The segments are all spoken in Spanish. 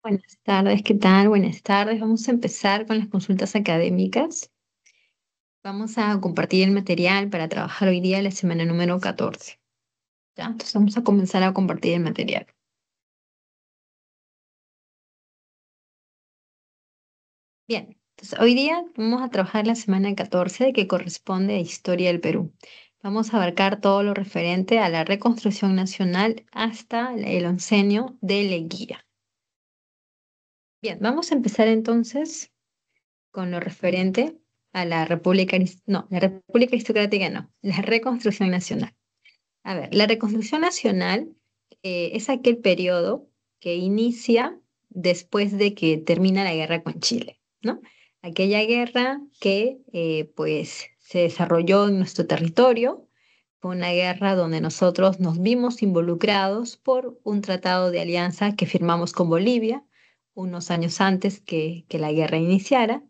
Buenas tardes, ¿qué tal? Buenas tardes. Vamos a empezar con las consultas académicas. Vamos a compartir el material para trabajar hoy día la semana número 14. ¿Ya? Entonces vamos a comenzar a compartir el material. Bien, entonces hoy día vamos a trabajar la semana 14 que corresponde a Historia del Perú. Vamos a abarcar todo lo referente a la reconstrucción nacional hasta el oncenio de Leguía. Bien, vamos a empezar entonces con lo referente a la la República Aristocrática no, la reconstrucción nacional. A ver, la reconstrucción nacional es aquel periodo que inicia después de que termina la guerra con Chile, ¿no? Aquella guerra que pues se desarrolló en nuestro territorio, fue una guerra donde nosotros nos vimos involucrados por un tratado de alianza que firmamos con Bolivia unos años antes que la guerra iniciara.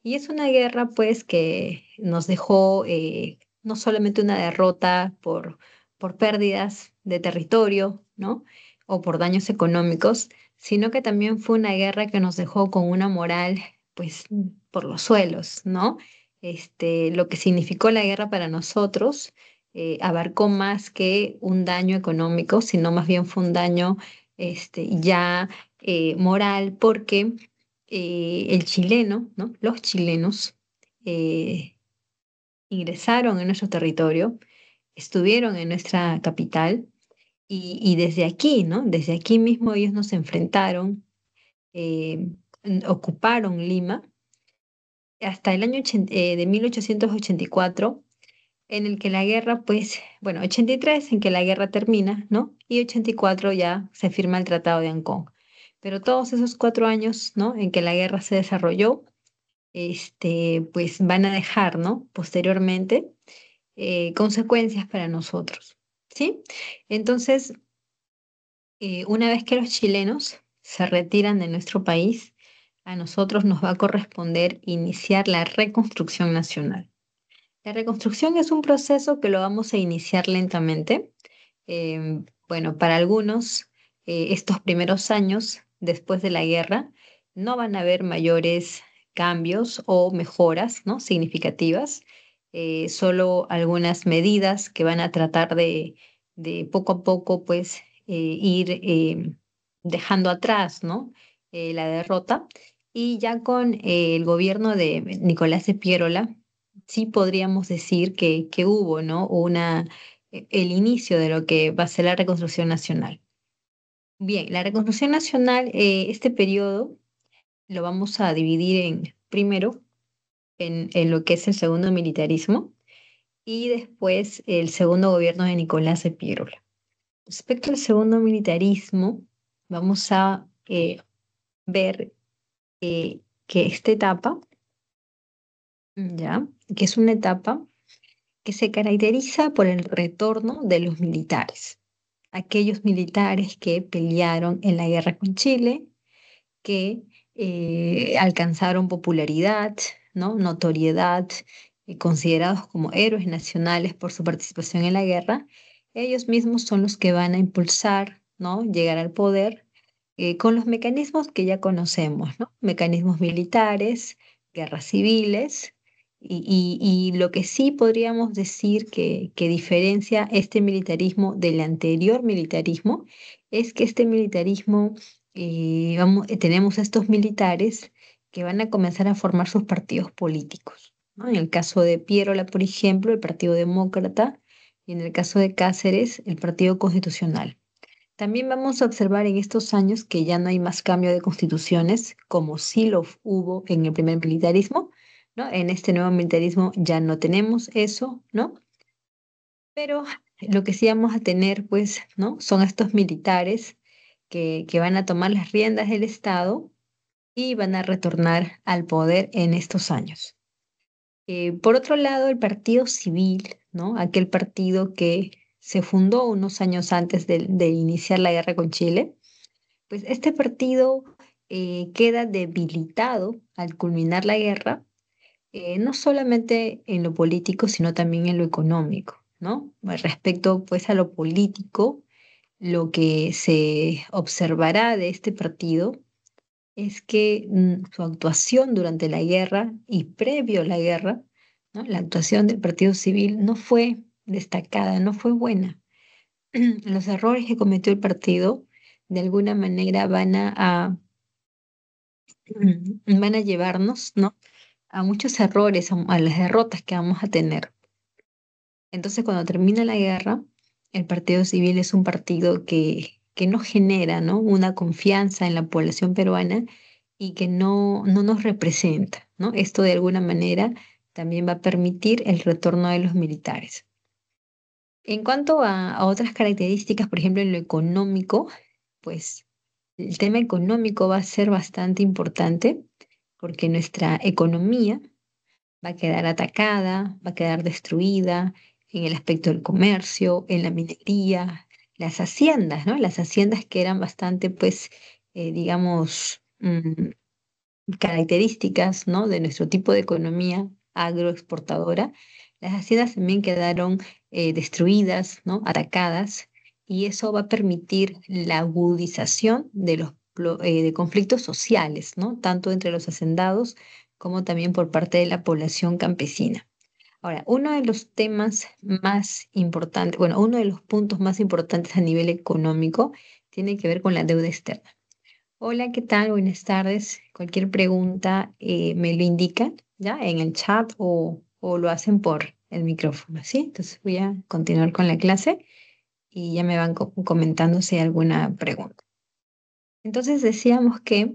Y es una guerra pues que nos dejó no solamente una derrota por pérdidas de territorio, ¿no? O por daños económicos, sino que también fue una guerra que nos dejó con una moral, pues, por los suelos, ¿no? Lo que significó la guerra para nosotros abarcó más que un daño económico, sino más bien fue un daño, ya moral, porque el chileno, ¿no? Los chilenos eh, ingresaron en nuestro territorio, estuvieron en nuestra capital y desde aquí, ¿no? Desde aquí mismo ellos nos enfrentaron, eh, ocuparon Lima hasta el año de 1884, en el que la guerra, pues, bueno, 83 en que la guerra termina, ¿no? Y 84 ya se firma el Tratado de Ancón. Pero todos esos 4 años, ¿no? En que la guerra se desarrolló, pues van a dejar, ¿no? Posteriormente, consecuencias para nosotros, ¿sí? Entonces, una vez que los chilenos se retiran de nuestro país, a nosotros nos va a corresponder iniciar la reconstrucción nacional. La reconstrucción es un proceso que lo vamos a iniciar lentamente. Bueno, para algunos, estos primeros años después de la guerra no van a haber mayores cambios o mejoras, ¿no? Significativas, solo algunas medidas que van a tratar de poco a poco, pues, ir dejando atrás, ¿no? La derrota. Y ya con el gobierno de Nicolás de Piérola, sí podríamos decir que hubo, ¿no? El inicio de lo que va a ser la reconstrucción nacional. Bien, la reconstrucción nacional, este periodo lo vamos a dividir primero, en lo que es el segundo militarismo y después el segundo gobierno de Nicolás de Piérola. Respecto al segundo militarismo, vamos a ver que esta etapa, ¿ya? Que es una etapa que se caracteriza por el retorno de los militares, aquellos militares que pelearon en la guerra con Chile, que alcanzaron popularidad, ¿no? Notoriedad, considerados como héroes nacionales por su participación en la guerra. Ellos mismos son los que van a impulsar, ¿no? Llegar al poder con los mecanismos que ya conocemos, ¿no? Mecanismos militares, guerras civiles. Y lo que sí podríamos decir que diferencia este militarismo del anterior militarismo es que este militarismo, tenemos estos militares que van a comenzar a formar sus partidos políticos, ¿no? En el caso de Piérola, por ejemplo, el Partido Demócrata, y en el caso de Cáceres, el Partido Constitucional. También vamos a observar en estos años que ya no hay más cambio de constituciones, como sí lo hubo en el primer militarismo, ¿no? En este nuevo militarismo ya no tenemos eso, ¿no? Pero lo que sí vamos a tener, pues, ¿no? Son estos militares que van a tomar las riendas del Estado y van a retornar al poder en estos años. Por otro lado, el partido civil, ¿no? Aquel partido que se fundó unos años antes de iniciar la guerra con Chile, pues este partido queda debilitado al culminar la guerra, no solamente en lo político, sino también en lo económico, ¿no? Respecto pues a lo político, lo que se observará de este partido es que su actuación durante la guerra y previo a la guerra, ¿no? La actuación del Partido Civil no fue destacada, no fue buena. Los errores que cometió el partido de alguna manera van a llevarnos, ¿no? A muchos errores, a las derrotas que vamos a tener. Entonces, cuando termina la guerra, el Partido Civil es un partido que no genera, ¿no? Una confianza en la población peruana y que no nos representa, ¿no? Esto de alguna manera también va a permitir el retorno de los militares. En cuanto a otras características, por ejemplo, en lo económico, pues el tema económico va a ser bastante importante porque nuestra economía va a quedar atacada, va a quedar destruida en el aspecto del comercio, en la minería, las haciendas, ¿no? Las haciendas que eran bastante, pues, digamos, características, ¿no? De nuestro tipo de economía agroexportadora. Las haciendas también quedaron destruidas, ¿no? Atacadas, y eso va a permitir la agudización de de conflictos sociales, ¿no? Tanto entre los hacendados como también por parte de la población campesina. Ahora, uno de los temas más importantes, bueno, uno de los puntos más importantes a nivel económico tiene que ver con la deuda externa. Hola, ¿qué tal? Buenas tardes. Cualquier pregunta me lo indican ya en el chat o lo hacen por el micrófono, ¿sí? Entonces voy a continuar con la clase y ya me van comentando si hay alguna pregunta. Entonces decíamos que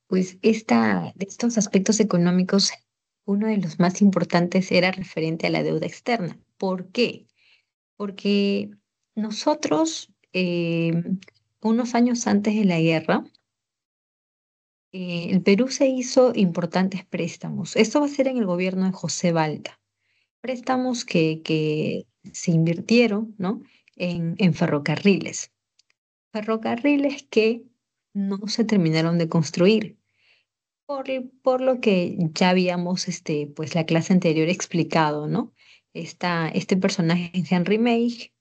pues de estos aspectos económicos, uno de los más importantes era referente a la deuda externa. ¿Por qué? Porque nosotros, unos años antes de la guerra, el Perú se hizo importantes préstamos. Esto va a ser en el gobierno de José Balta. Préstamos que se invirtieron, ¿no? En ferrocarriles. Ferrocarriles que no se terminaron de construir. Por lo que ya habíamos, pues la clase anterior explicado, ¿no? Este personaje, Henry May,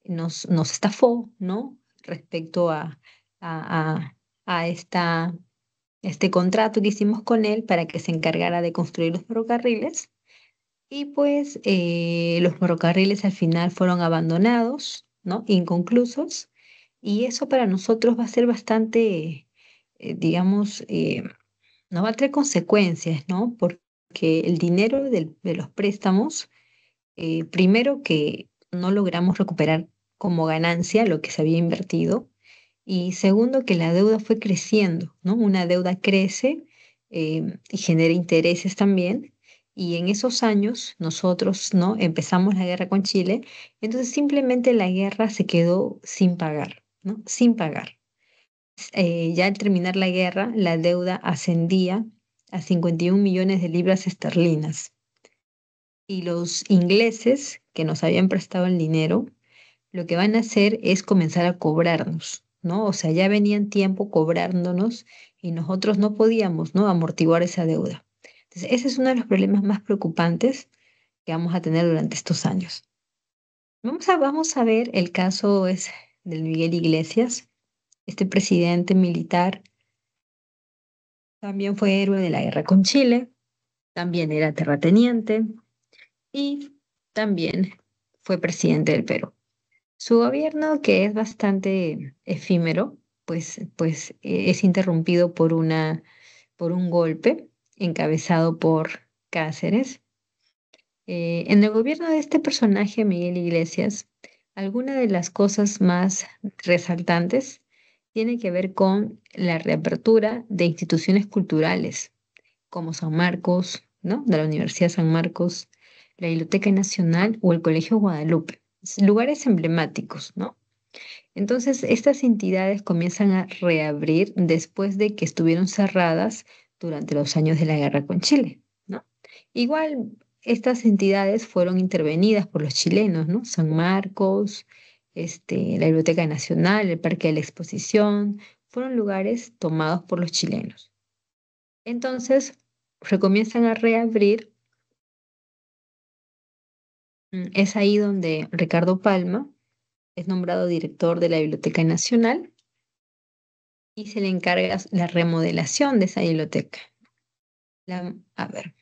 nos estafó, ¿no? Respecto a, a, a este contrato que hicimos con él para que se encargara de construir los ferrocarriles. Y pues los ferrocarriles al final fueron abandonados, ¿no? Inconclusos. Y eso para nosotros va a ser bastante, digamos, nos va a traer consecuencias, ¿no? Porque el dinero de los préstamos, primero que no logramos recuperar como ganancia lo que se había invertido, y segundo que la deuda fue creciendo, ¿no? Una deuda crece y genera intereses también. Y en esos años nosotros, ¿no? Empezamos la guerra con Chile, entonces simplemente la guerra se quedó sin pagar, ¿no? Sin pagar. Ya al terminar la guerra, la deuda ascendía a 51 millones de libras esterlinas. Y los ingleses que nos habían prestado el dinero, lo que van a hacer es comenzar a cobrarnos, ¿no? O sea, ya venían tiempo cobrándonos y nosotros no podíamos, ¿no? Amortiguar esa deuda. Entonces, ese es uno de los problemas más preocupantes que vamos a tener durante estos años. Vamos a ver el caso es del Miguel Iglesias, este presidente militar. También fue héroe de la guerra con Chile, también era terrateniente y también fue presidente del Perú. Su gobierno, que es bastante efímero, es interrumpido por un golpe encabezado por Cáceres. En el gobierno de este personaje, Miguel Iglesias, alguna de las cosas más resaltantes tiene que ver con la reapertura de instituciones culturales como San Marcos, ¿no? De la Universidad San Marcos, la Biblioteca Nacional o el Colegio Guadalupe, lugares emblemáticos, ¿no? Entonces, estas entidades comienzan a reabrir después de que estuvieron cerradas durante los años de la guerra con Chile, ¿no? Igual, estas entidades fueron intervenidas por los chilenos, ¿no? San Marcos, la Biblioteca Nacional, el Parque de la Exposición, fueron lugares tomados por los chilenos. Entonces, recomienzan a reabrir. Es ahí donde Ricardo Palma es nombrado director de la Biblioteca Nacional y se le encarga la remodelación de esa biblioteca. A ver.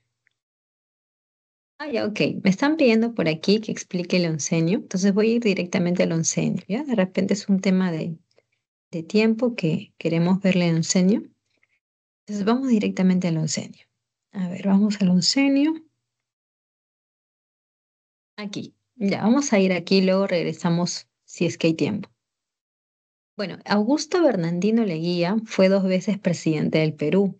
Ah, ya, ok. Me están pidiendo por aquí que explique el oncenio, entonces voy a ir directamente al oncenio, ¿ya? De repente es un tema de tiempo que queremos verle el oncenio, entonces vamos directamente al oncenio. A ver, vamos al oncenio. Aquí. Ya, vamos a ir aquí, luego regresamos si es que hay tiempo. Bueno, Augusto Bernardino Leguía fue 2 veces presidente del Perú.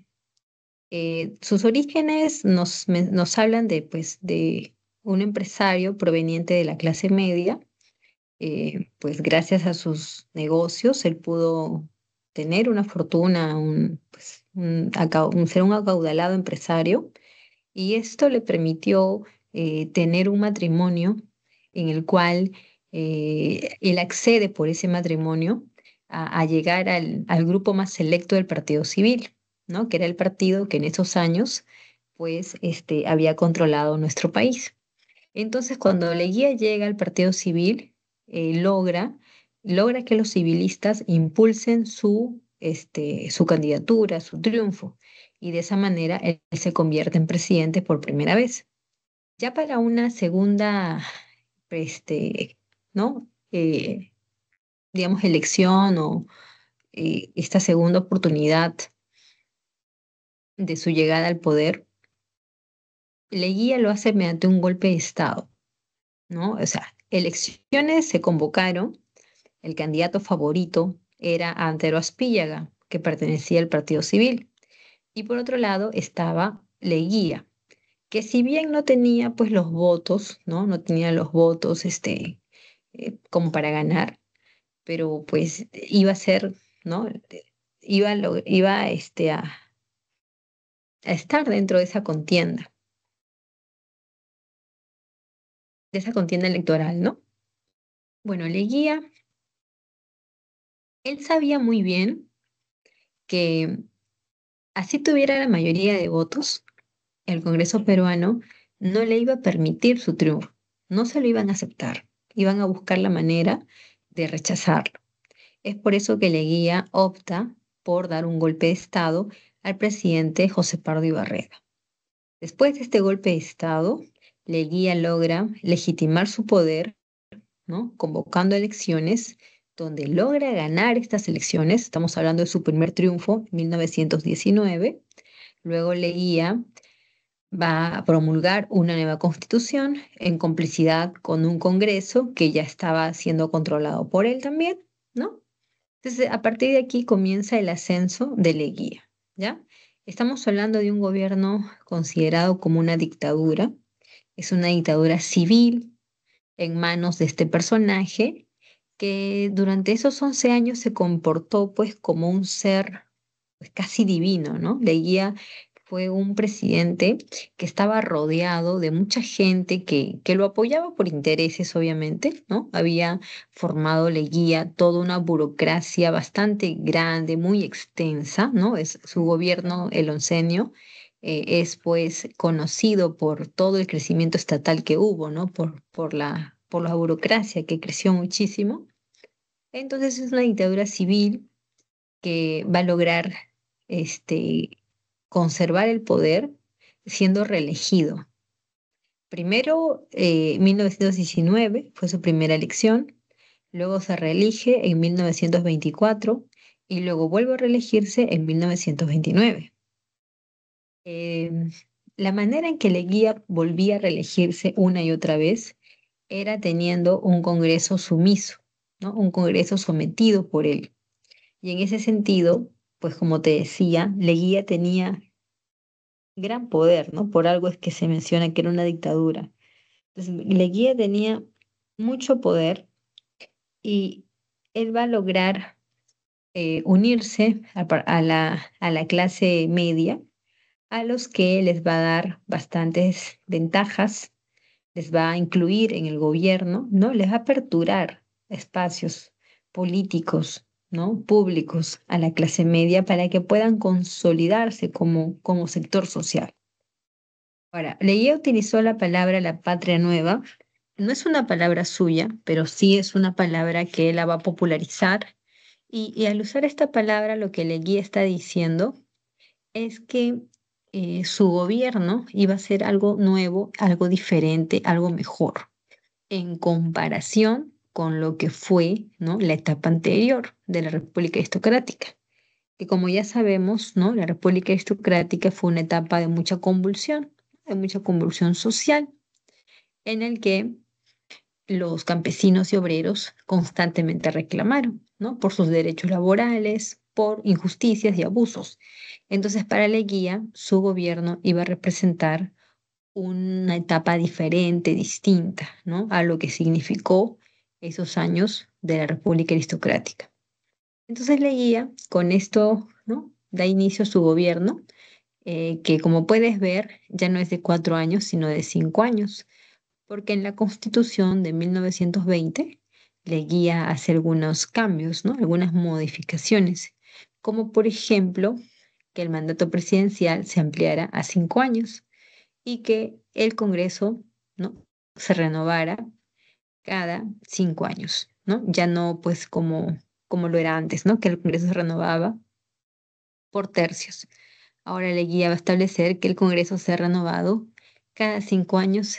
Sus orígenes nos hablan de, pues, de un empresario proveniente de la clase media. Pues gracias a sus negocios él pudo tener una fortuna, pues, ser un acaudalado empresario, y esto le permitió tener un matrimonio en el cual él accede por ese matrimonio a llegar al grupo más selecto del Partido Civil, ¿no? Que era el partido que en esos años pues había controlado nuestro país. Entonces, cuando Leguía llega al Partido Civil, logra que los civilistas impulsen su candidatura, su triunfo, y de esa manera él se convierte en presidente por primera vez. Ya para una segunda, ¿no? Digamos, elección o esta segunda oportunidad de su llegada al poder, Leguía lo hace mediante un golpe de Estado, ¿no? O sea, elecciones se convocaron. El candidato favorito era Antero Aspíllaga, que pertenecía al Partido Civil. Y por otro lado estaba Leguía, que si bien no tenía pues los votos, ¿no? No tenía los votos como para ganar, pero pues iba a ser, ¿no? Iba a estar dentro de esa contienda electoral, ¿no? Bueno, Leguía, él sabía muy bien que así tuviera la mayoría de votos, el Congreso peruano no le iba a permitir su triunfo, no se lo iban a aceptar, iban a buscar la manera de rechazarlo. Es por eso que Leguía opta por dar un golpe de Estado al presidente José Pardo Ibarreta. Después de este golpe de Estado, Leguía logra legitimar su poder, ¿no? Convocando elecciones, donde logra ganar estas elecciones. Estamos hablando de su primer triunfo en 1919. Luego Leguía va a promulgar una nueva constitución en complicidad con un Congreso que ya estaba siendo controlado por él también, ¿no? Entonces, a partir de aquí comienza el ascenso de Leguía, ¿ya? Estamos hablando de un gobierno considerado como una dictadura, es una dictadura civil en manos de este personaje que durante esos 11 años se comportó pues como un ser pues, casi divino, ¿no? Leguía fue un presidente que estaba rodeado de mucha gente que lo apoyaba por intereses, obviamente, ¿no? Había formado Leguía toda una burocracia bastante grande, muy extensa, ¿no? Su gobierno, el oncenio, es pues conocido por todo el crecimiento estatal que hubo, ¿no? Por la burocracia que creció muchísimo. Entonces es una dictadura civil que va a lograr conservar el poder siendo reelegido. Primero, 1919 fue su primera elección, luego se reelige en 1924 y luego vuelve a reelegirse en 1929. Eh, la manera en que Leguía volvía a reelegirse una y otra vez era teniendo un Congreso sumiso, ¿no? Un Congreso sometido por él. Y en ese sentido, pues como te decía, Leguía tenía gran poder, ¿no? Por algo es que se menciona que era una dictadura. Entonces, Leguía tenía mucho poder y él va a lograr unirse a la clase media, a los que les va a dar bastantes ventajas, les va a incluir en el gobierno, ¿no? Les va a aperturar espacios políticos, ¿no? Públicos a la clase media para que puedan consolidarse como sector social. Ahora, Leguía utilizó la palabra la patria nueva. No es una palabra suya, pero sí es una palabra que él la va a popularizar Y al usar esta palabra, lo que Leguía está diciendo es que su gobierno iba a ser algo nuevo, algo diferente, algo mejor, en comparación con lo que fue, ¿no? La etapa anterior de la República Aristocrática. Que como ya sabemos, ¿no? La República Aristocrática fue una etapa de mucha convulsión social, en el que los campesinos y obreros constantemente reclamaron, ¿no? Por sus derechos laborales, por injusticias y abusos. Entonces, para Leguía, su gobierno iba a representar una etapa diferente, distinta, ¿no? A lo que significó esos años de la República Aristocrática. Entonces Leguía, con esto, ¿no? Da inicio a su gobierno, que como puedes ver, ya no es de 4 años, sino de 5 años, porque en la Constitución de 1920 Leguía hace algunos cambios, ¿no? Algunas modificaciones, como por ejemplo que el mandato presidencial se ampliara a 5 años y que el Congreso, ¿no? se renovara cada 5 años, ¿no? Ya no pues como lo era antes, ¿no? Que el Congreso se renovaba por tercios. Ahora la guía va a establecer que el Congreso sea renovado cada 5 años,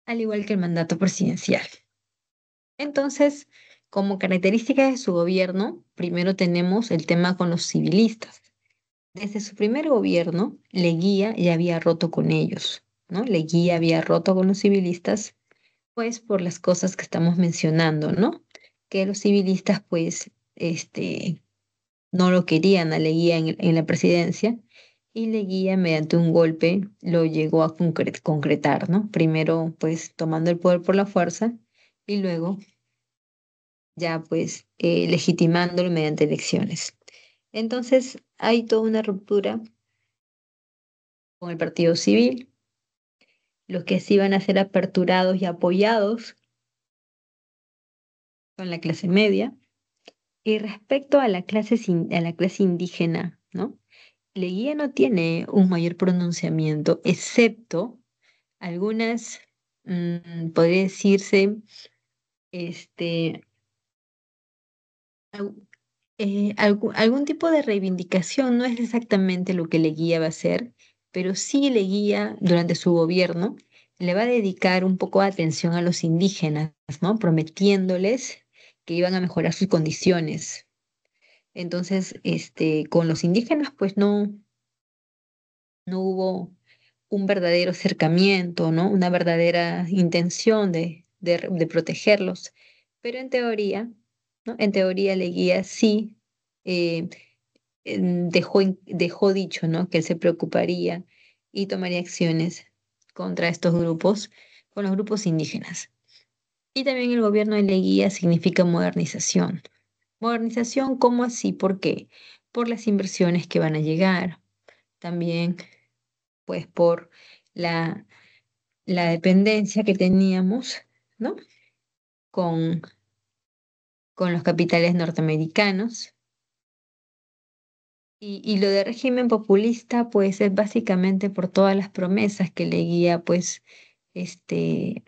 al igual que el mandato presidencial. Entonces, como característica de su gobierno, primero tenemos el tema con los civilistas. Desde su primer gobierno, Leguía ya había roto con ellos, ¿no? Leguía había roto con los civilistas, pues por las cosas que estamos mencionando, ¿no? Que los civilistas, pues, no lo querían a Leguía en la presidencia y Leguía, mediante un golpe, lo llegó a concretar, ¿no? Primero, pues, tomando el poder por la fuerza y luego ya, pues, legitimándolo mediante elecciones. Entonces, hay toda una ruptura con el partido civil, los que sí iban a ser aperturados y apoyados con la clase media. Y respecto a a la clase indígena, ¿no? Leguía no tiene un mayor pronunciamiento, excepto algunas, podría decirse, este, au- algún tipo de reivindicación, no es exactamente lo que Leguía va a hacer, pero sí Leguía durante su gobierno le va a dedicar un poco de atención a los indígenas, ¿no? Prometiéndoles que iban a mejorar sus condiciones. Entonces, con los indígenas, pues no hubo un verdadero acercamiento, ¿no? Una verdadera intención de protegerlos. Pero en teoría, ¿no? En teoría Leguía sí eh, dejó dicho, ¿no? Que él se preocuparía y tomaría acciones contra estos grupos, con los grupos indígenas. Y también el gobierno de Leguía significa modernización. Modernización, ¿cómo así? ¿Por qué? Por las inversiones que van a llegar, también pues por la, la dependencia que teníamos, ¿no? Con, con los capitales norteamericanos. Y lo de régimen populista, pues es básicamente por todas las promesas que Leguía, pues, este,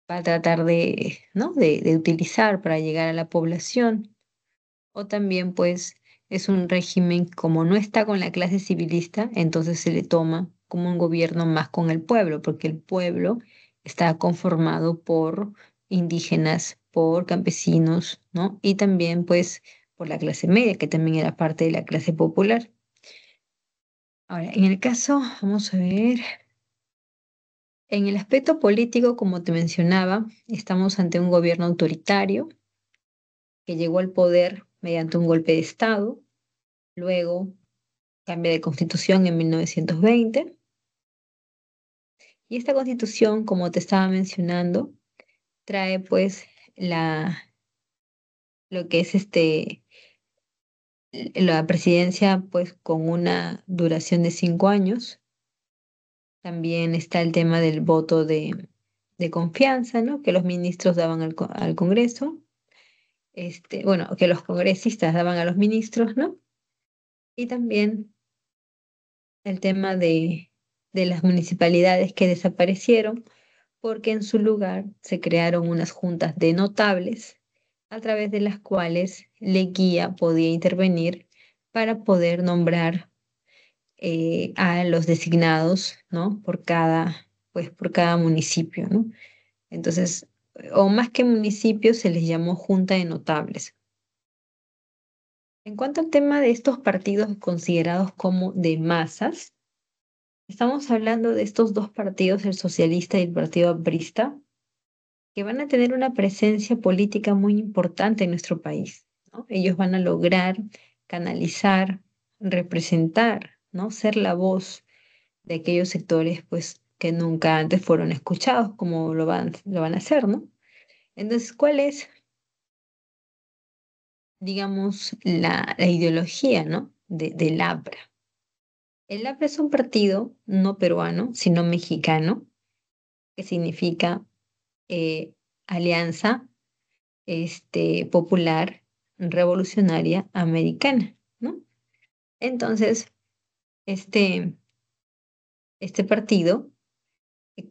va a tratar de, ¿no? De utilizar para llegar a la población. O también, pues, es un régimen como no está con la clase civilista, entonces se le toma como un gobierno más con el pueblo, porque el pueblo está conformado por indígenas, por campesinos, ¿no? Y también, pues, por la clase media, que también era parte de la clase popular. Ahora, en el caso, vamos a ver, en el aspecto político, como te mencionaba, estamos ante un gobierno autoritario que llegó al poder mediante un golpe de Estado, luego cambia de constitución en 1920. Y esta constitución, como te estaba mencionando, trae pues lo que es la presidencia pues con una duración de 5 años. También está el tema del voto de confianza, ¿no? Que los ministros daban al Congreso. Bueno, que los congresistas daban a los ministros, ¿no? Y también el tema de las municipalidades que desaparecieron porque en su lugar se crearon unas juntas de notables a través de las cuales Leguía podía intervenir para poder nombrar a los designados, ¿no? Por cada municipio, ¿no? Entonces, o más que municipios, se les llamó Junta de Notables. En cuanto al tema de estos partidos considerados como de masas, estamos hablando de estos dos partidos, el socialista y el partido aprista, que van a tener una presencia política muy importante en nuestro país, ¿no? Ellos van a lograr canalizar, representar, ¿no? Ser la voz de aquellos sectores, pues, que nunca antes fueron escuchados, como lo van a hacer, ¿no? Entonces, ¿cuál es, digamos, la ideología, ¿no? Del APRA? El APRA es un partido no peruano, sino mexicano, que significa eh, Alianza Popular Revolucionaria Americana, ¿no? Entonces, este, este partido,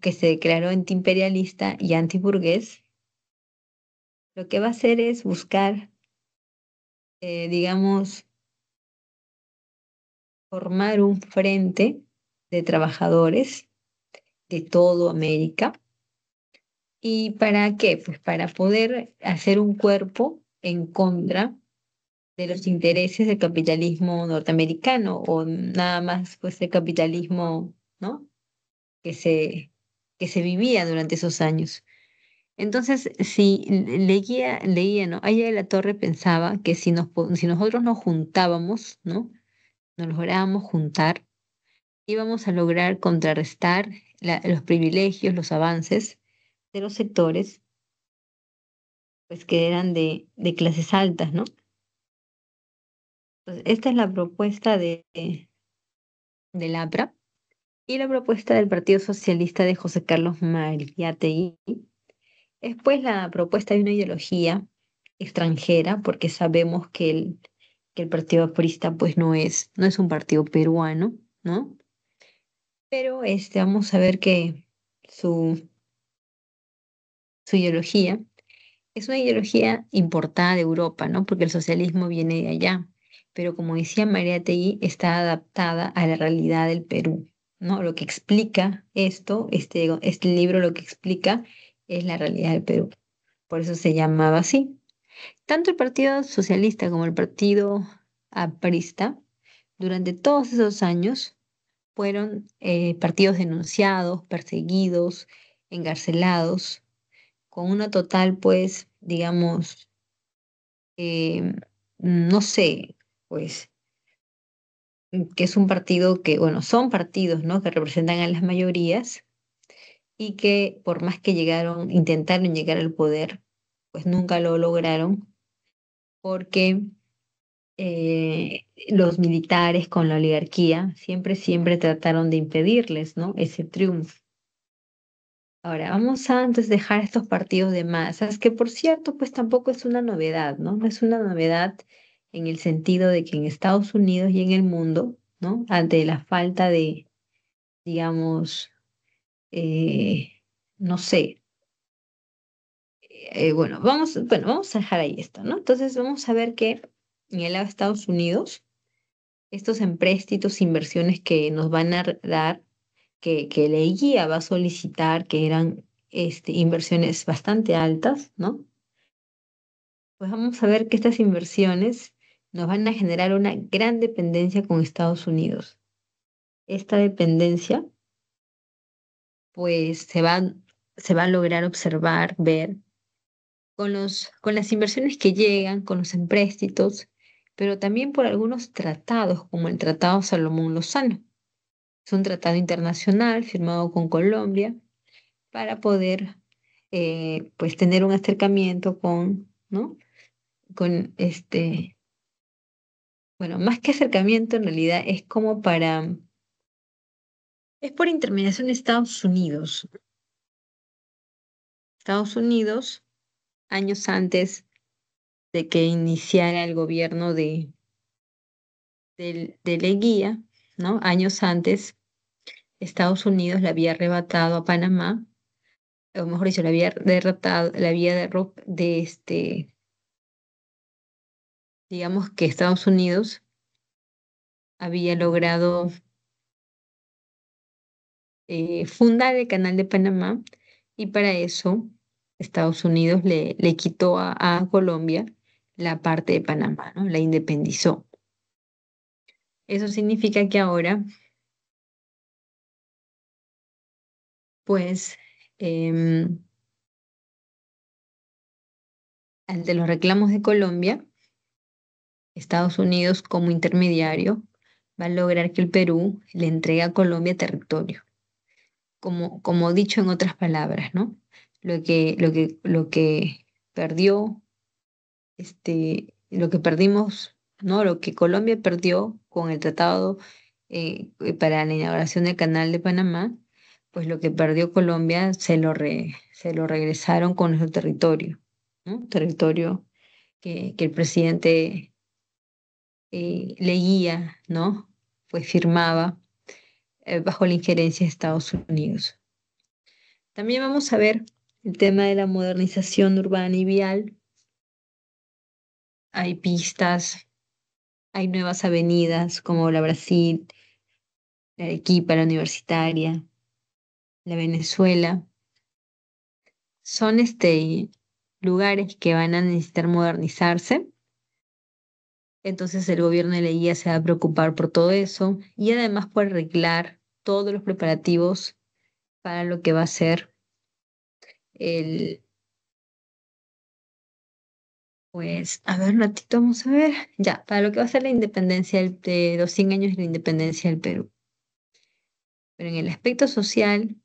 que se declaró antiimperialista y antiburgués, lo que va a hacer es buscar, digamos, formar un frente de trabajadores de todo América. ¿Y para qué? Pues para poder hacer un cuerpo en contra de los intereses del capitalismo norteamericano o nada más pues el capitalismo, ¿no? que se, que se vivía durante esos años. Entonces, si leía, ¿no? Aya de la Torre pensaba que si nosotros nos juntábamos, ¿no? Nos lográbamos juntar, íbamos a lograr contrarrestar los privilegios, los avances de los sectores, pues que eran de clases altas, ¿no? Entonces, esta es la propuesta del APRA y la propuesta del Partido Socialista de José Carlos Mariátegui es pues la propuesta de una ideología extranjera, porque sabemos que el Partido Aprista pues no es un partido peruano, ¿no? Pero vamos a ver que su, su ideología es una ideología importada de Europa, ¿no? Porque el socialismo viene de allá. Pero como decía Mariátegui, está adaptada a la realidad del Perú, ¿no? Lo que explica esto, este libro lo que explica es la realidad del Perú. Por eso se llamaba así. Tanto el Partido Socialista como el Partido Aprista, durante todos esos años, fueron partidos denunciados, perseguidos, encarcelados, con una total, pues, digamos, eh, no sé, pues, que es un partido que, bueno, son partidos, ¿no? Que representan a las mayorías y que por más que intentaron llegar al poder, pues nunca lo lograron porque los militares con la oligarquía siempre trataron de impedirles, ¿no? Ese triunfo. Ahora, vamos a antes dejar estos partidos de masas, que por cierto, pues tampoco es una novedad, ¿no? No es una novedad en el sentido de que en Estados Unidos y en el mundo, ¿no? Ante la falta de, digamos, eh, no sé, bueno, vamos a dejar ahí esto, ¿no? Entonces vamos a ver que en el lado de Estados Unidos, estos empréstitos, inversiones que nos van a dar, que la guía va a solicitar, que eran inversiones bastante altas, ¿no? Pues vamos a ver que estas inversiones nos van a generar una gran dependencia con Estados Unidos. Esta dependencia, pues se va a lograr observar, ver con las inversiones que llegan, con los empréstitos, pero también por algunos tratados, como el Tratado Salomón Lozano. Es un tratado internacional firmado con Colombia para poder, pues, tener un acercamiento con, ¿no? Con bueno, más que acercamiento, en realidad es como es por intermediación de Estados Unidos. Estados Unidos, años antes de que iniciara el gobierno de Leguía, ¿no? Años antes, Estados Unidos le había arrebatado a Panamá, o mejor dicho, le había derrotado, le había Digamos que Estados Unidos había logrado fundar el Canal de Panamá y para eso Estados Unidos le quitó a Colombia la parte de Panamá, ¿no? La independizó. Eso significa que ahora, pues, em, ante los reclamos de Colombia, Estados Unidos como intermediario va a lograr que el Perú le entregue a Colombia territorio, como dicho en otras palabras, ¿no? Lo que perdió lo que perdimos, ¿no? Lo que Colombia perdió con el tratado para la inauguración del Canal de Panamá, pues lo que perdió Colombia se lo regresaron con nuestro territorio, ¿no? Territorio que el presidente leía, ¿no? Pues firmaba bajo la injerencia de Estados Unidos. También vamos a ver el tema de la modernización urbana y vial. Hay pistas. Hay nuevas avenidas como la Brasil, la Arequipa, la Universitaria, la Venezuela. Son lugares que van a necesitar modernizarse. Entonces el gobierno de la guía se va a preocupar por todo eso y además por arreglar todos los preparativos para lo que va a ser el, pues, a ver, un ratito, vamos a ver, ya, para lo que va a ser la independencia de los 100 años de la independencia del Perú. Pero en el aspecto social,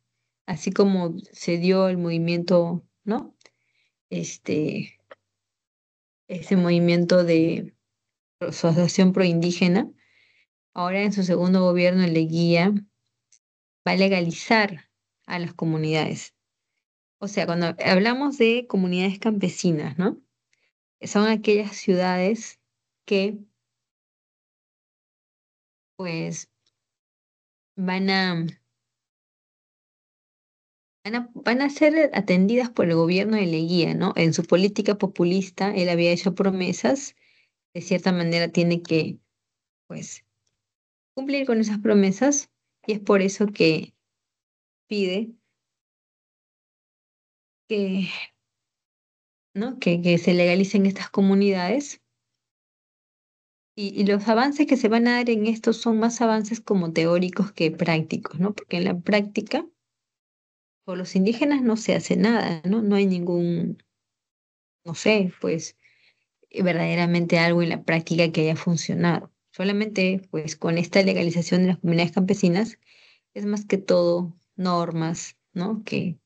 así como se dio el movimiento, ¿no? Este, ese movimiento de asociación proindígena, ahora en su segundo gobierno el Leguía va a legalizar a las comunidades. O sea, cuando hablamos de comunidades campesinas, ¿no? Son aquellas ciudades que pues van a, van a ser atendidas por el gobierno de Leguía, ¿no? En su política populista, él había hecho promesas, de cierta manera tiene que, pues, cumplir con esas promesas y es por eso que pide que, ¿no? Que se legalicen estas comunidades y los avances que se van a dar en esto son más avances como teóricos que prácticos, ¿no? Porque en la práctica, por los indígenas no se hace nada, ¿no? No hay ningún, no sé, pues verdaderamente algo en la práctica que haya funcionado. Solamente, pues con esta legalización de las comunidades campesinas, es más que todo normas, ¿no? Que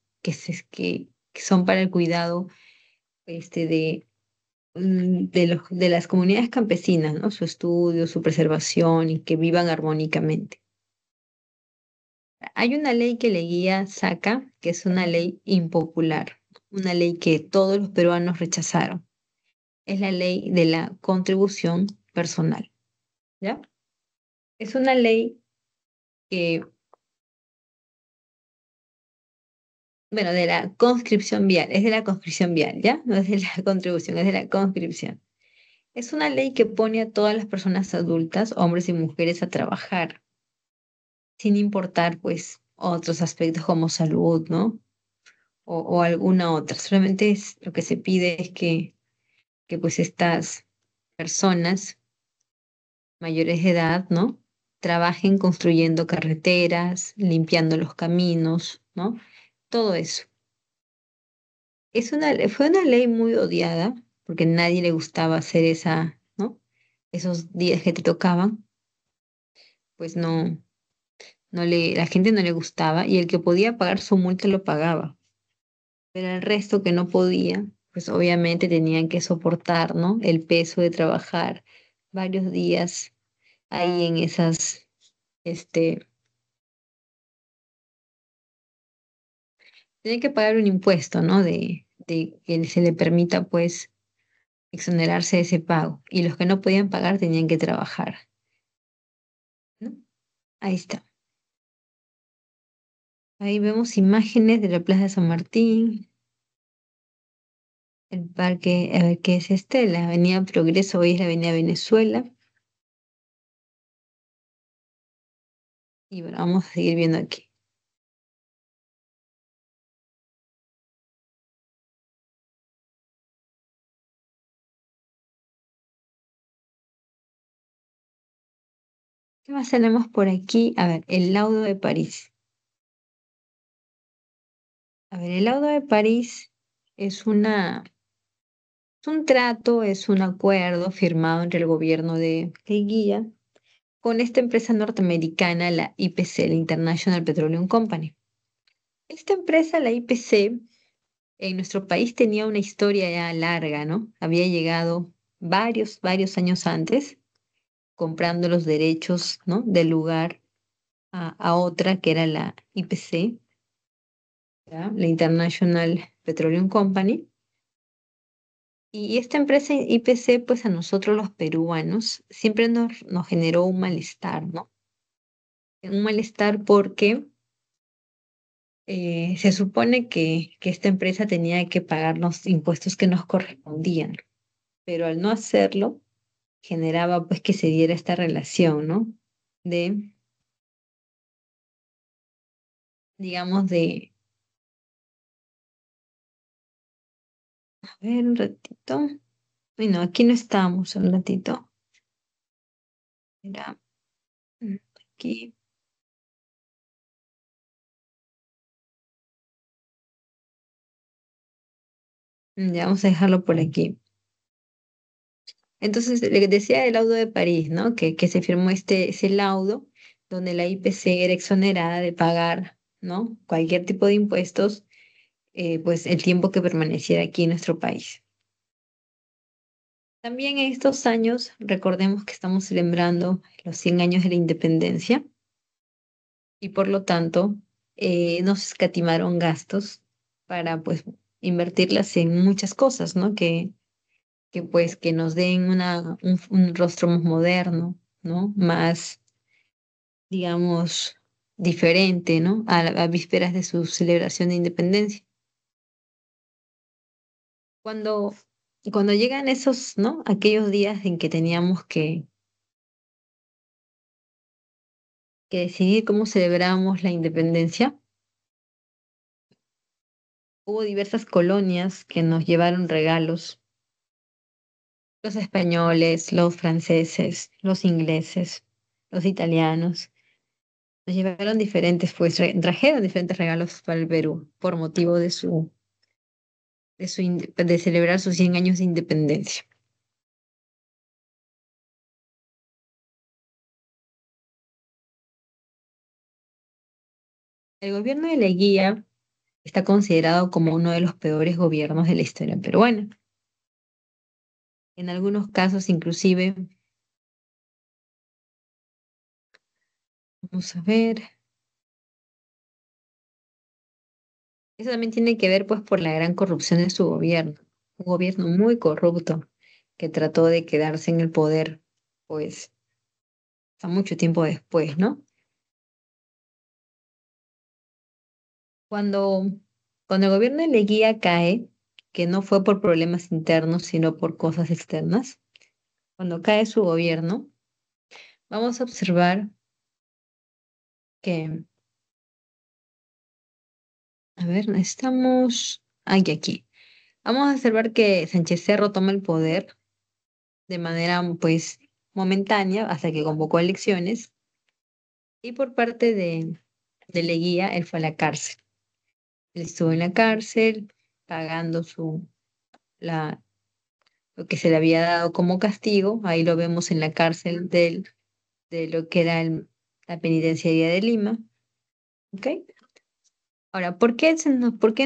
son para el cuidado de de las comunidades campesinas, ¿no? Su estudio, su preservación y que vivan armónicamente. Hay una ley que Leguía saca, que es una ley impopular, una ley que todos los peruanos rechazaron. Es la ley de la contribución personal, ¿ya? Es una ley que, bueno, de la conscripción vial, es de la conscripción vial, ¿ya? No es de la contribución, es de la conscripción. Es una ley que pone a todas las personas adultas, hombres y mujeres, a trabajar sin importar pues otros aspectos como salud, ¿no? O alguna otra. Solamente lo que se pide es que pues estas personas mayores de edad, ¿no? Trabajen construyendo carreteras, limpiando los caminos, ¿no? Todo eso. Fue una ley muy odiada porque nadie le gustaba hacer ¿no? Esos días que te tocaban, pues la gente no le gustaba y el que podía pagar su multa lo pagaba. Pero el resto que no podía, pues obviamente tenían que soportar, ¿no? El peso de trabajar varios días ahí en este, tenían que pagar un impuesto, ¿no? De que se le permita, pues, exonerarse de ese pago. Y los que no podían pagar tenían que trabajar, ¿no? Ahí está. Ahí vemos imágenes de la Plaza de San Martín. El parque, a ver, ¿qué es este? La Avenida Progreso, hoy es la Avenida Venezuela. Y bueno, vamos a seguir viendo aquí. ¿Qué más tenemos por aquí? A ver, el laudo de París. A ver, el laudo de París es es un trato, es un acuerdo firmado entre el gobierno de Leguía con esta empresa norteamericana, la IPC, la International Petroleum Company. Esta empresa, la IPC, en nuestro país tenía una historia ya larga, ¿no? Había llegado varios años antes, comprando los derechos, ¿no? Del lugar a otra que era la IPC, ¿ya? La International Petroleum Company. Y esta empresa IPC, pues a nosotros los peruanos, siempre nos generó un malestar, ¿no? Un malestar porque se supone que esta empresa tenía que pagar los impuestos que nos correspondían, pero al no hacerlo, generaba pues que se diera esta relación, ¿no? De, digamos, a ver, un ratito. Bueno, aquí no estábamos un ratito. Era aquí. Ya vamos a dejarlo por aquí. Entonces, le decía el laudo de París, ¿no? Que se firmó ese laudo donde la IPC era exonerada de pagar, ¿no? Cualquier tipo de impuestos, pues el tiempo que permaneciera aquí en nuestro país. También en estos años, recordemos que estamos celebrando los 100 años de la independencia y por lo tanto nos escatimaron gastos para pues invertirlas en muchas cosas, ¿no? Que pues que nos den un rostro más moderno, ¿no? Más, digamos, diferente, ¿no? A vísperas de su celebración de independencia. Cuando, cuando llegan esos, ¿no? Aquellos días en que teníamos que decidir cómo celebramos la independencia, hubo diversas colonias que nos llevaron regalos, los españoles, los franceses, los ingleses, los italianos. Nos llevaron diferentes, pues trajeron diferentes regalos para el Perú por motivo de celebrar sus 100 años de independencia. El gobierno de Leguía está considerado como uno de los peores gobiernos de la historia peruana. En algunos casos, inclusive, vamos a ver, eso también tiene que ver pues por la gran corrupción de su gobierno. Un gobierno muy corrupto que trató de quedarse en el poder, pues, hasta mucho tiempo después, ¿no? Cuando, cuando el gobierno de Leguía cae, que no fue por problemas internos, sino por cosas externas, cuando cae su gobierno, vamos a observar que, a ver, estamos aquí. Vamos a observar que Sánchez Cerro toma el poder de manera, pues, momentánea hasta que convocó elecciones y por parte de Leguía, él fue a la cárcel. Él estuvo en la cárcel pagando la, lo que se le había dado como castigo. Ahí lo vemos en la cárcel de lo que era la penitenciaría de Lima. ¿Ok? Ahora, ¿por qué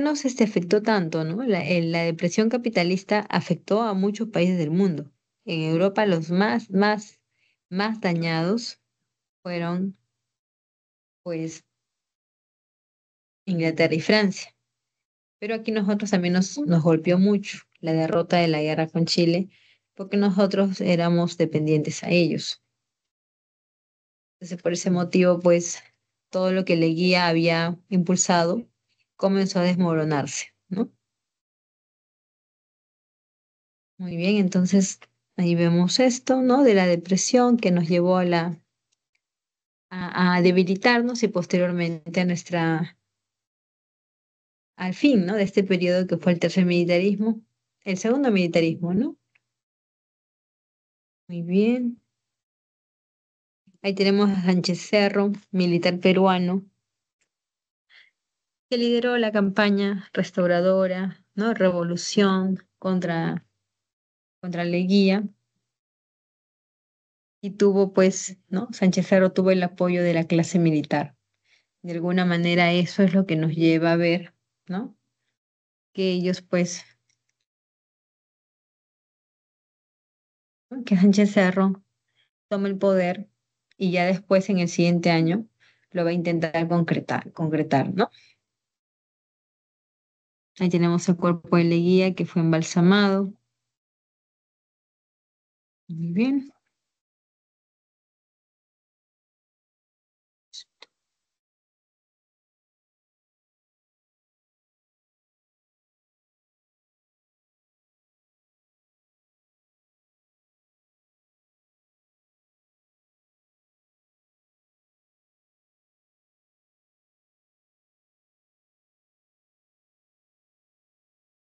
nos afectó tanto, ¿no? La depresión capitalista afectó a muchos países del mundo. En Europa los más dañados fueron, pues, Inglaterra y Francia. Pero aquí nosotros también nos golpeó mucho la derrota de la guerra con Chile, porque nosotros éramos dependientes a ellos. Entonces, por ese motivo, pues, todo lo que Leguía había impulsado comenzó a desmoronarse, ¿no? Muy bien, entonces ahí vemos esto, ¿no? De la depresión que nos llevó a debilitarnos y posteriormente a al fin, ¿no? De este periodo que fue el tercer militarismo, el segundo militarismo, ¿no? Muy bien. Ahí tenemos a Sánchez Cerro, militar peruano, que lideró la campaña restauradora, ¿no? Revolución contra Leguía y tuvo, pues, ¿no? Sánchez Cerro tuvo el apoyo de la clase militar. De alguna manera eso es lo que nos lleva a ver, ¿no? Que ellos, pues, ¿no? Que Sánchez Cerro toma el poder y ya después, en el siguiente año, lo va a intentar concretar, ¿no? Ahí tenemos el cuerpo de Leguía que fue embalsamado. Muy bien.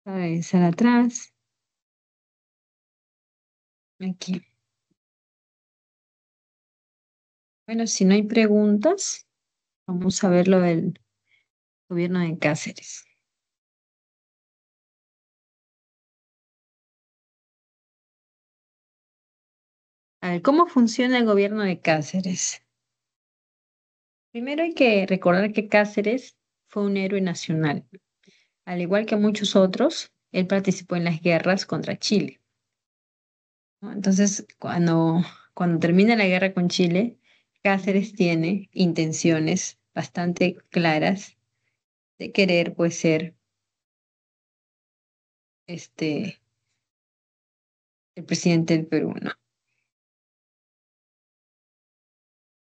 Cabezar atrás. Aquí. Bueno, si no hay preguntas, vamos a ver lo del gobierno de Cáceres. A ver, ¿cómo funciona el gobierno de Cáceres? Primero hay que recordar que Cáceres fue un héroe nacional. Al igual que muchos otros, él participó en las guerras contra Chile, ¿no? Entonces, cuando termina la guerra con Chile, Cáceres tiene intenciones bastante claras de querer, pues, ser este, el presidente del Perú, ¿no?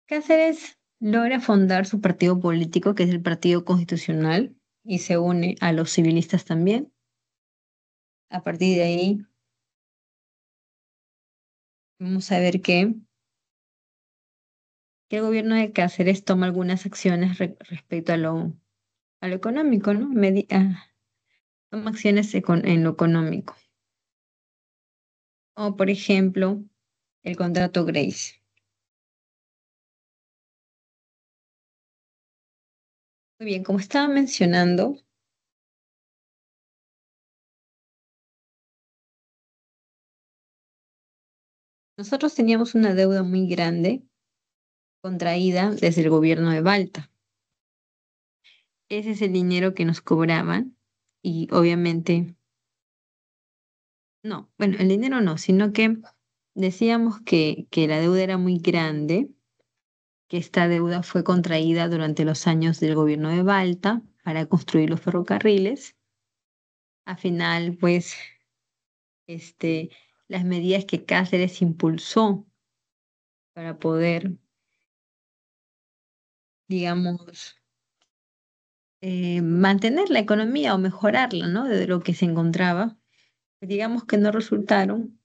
Cáceres logra fundar su partido político, que es el Partido Constitucional, y se une a los civilistas también. A partir de ahí, vamos a ver que el gobierno de Cáceres toma algunas acciones respecto a lo económico, ¿no? Toma acciones en lo económico. O, por ejemplo, el contrato Grace. Muy bien, como estaba mencionando, nosotros teníamos una deuda muy grande contraída desde el gobierno de Balta. Ese es el dinero que nos cobraban y obviamente, no, bueno, el dinero no, sino que decíamos que la deuda era muy grande, que esta deuda fue contraída durante los años del gobierno de Balta para construir los ferrocarriles. Al final, pues, este, las medidas que Cáceres impulsó para poder, digamos, mantener la economía o mejorarla, ¿no? De lo que se encontraba, pues digamos que no resultaron,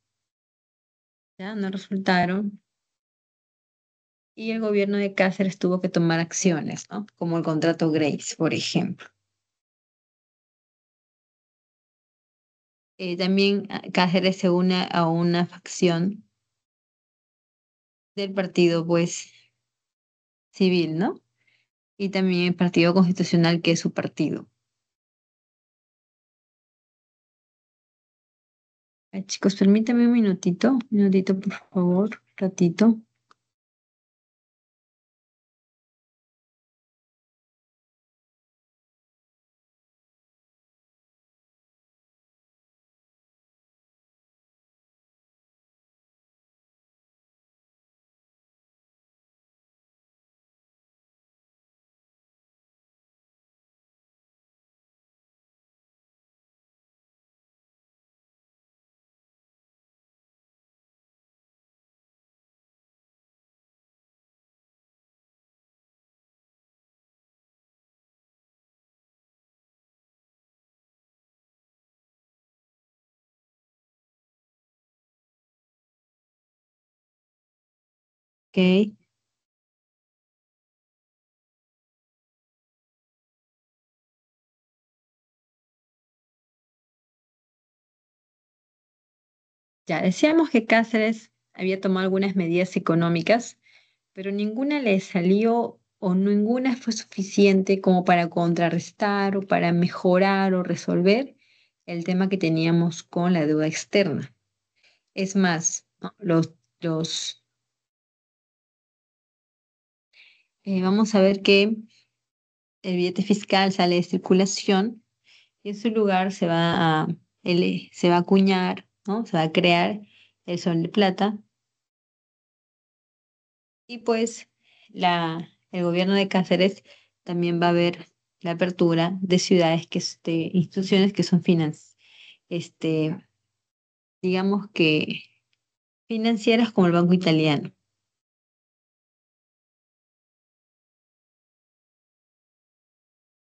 ¿ya? No resultaron. Y el gobierno de Cáceres tuvo que tomar acciones, ¿no? Como el contrato Grace, por ejemplo. También Cáceres se une a una facción del partido, pues, civil, ¿no? Y también el Partido Constitucional, que es su partido. Chicos, permítame un minutito, por favor, ratito. Ok. Ya decíamos que Cáceres había tomado algunas medidas económicas, pero ninguna le salió o ninguna fue suficiente como para contrarrestar o para mejorar o resolver el tema que teníamos con la deuda externa. Es más, ¿no? Los, vamos a ver que el billete fiscal sale de circulación y en su lugar se va a acuñar, ¿no? Se va a crear el sol de plata y pues el gobierno de Cáceres también va a ver la apertura de ciudades instituciones que son este, digamos que financieras como el Banco Italiano.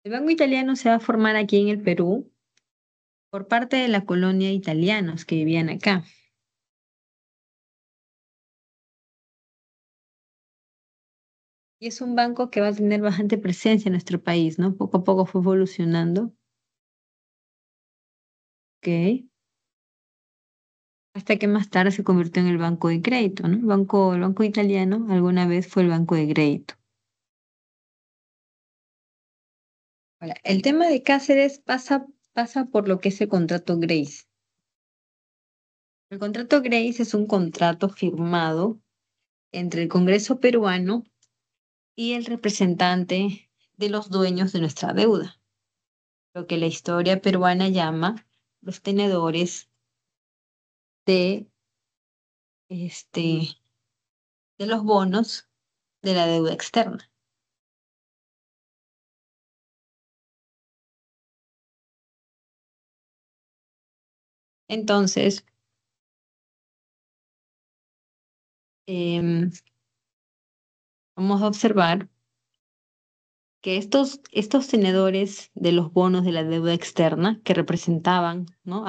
El Banco Italiano se va a formar aquí en el Perú por parte de la colonia italianos que vivían acá. Y es un banco que va a tener bastante presencia en nuestro país, ¿no? Poco a poco fue evolucionando, ¿ok? Hasta que más tarde se convirtió en el banco de crédito, ¿no? El banco italiano alguna vez fue el banco de crédito. Ahora, el tema de Cáceres pasa por lo que es el contrato Grace. El contrato Grace es un contrato firmado entre el Congreso peruano y el representante de los dueños de nuestra deuda, lo que la historia peruana llama los tenedores de, este, de los bonos de la deuda externa. Entonces, em, vamos a observar que estos tenedores de los bonos de la deuda externa que representaban, ¿no?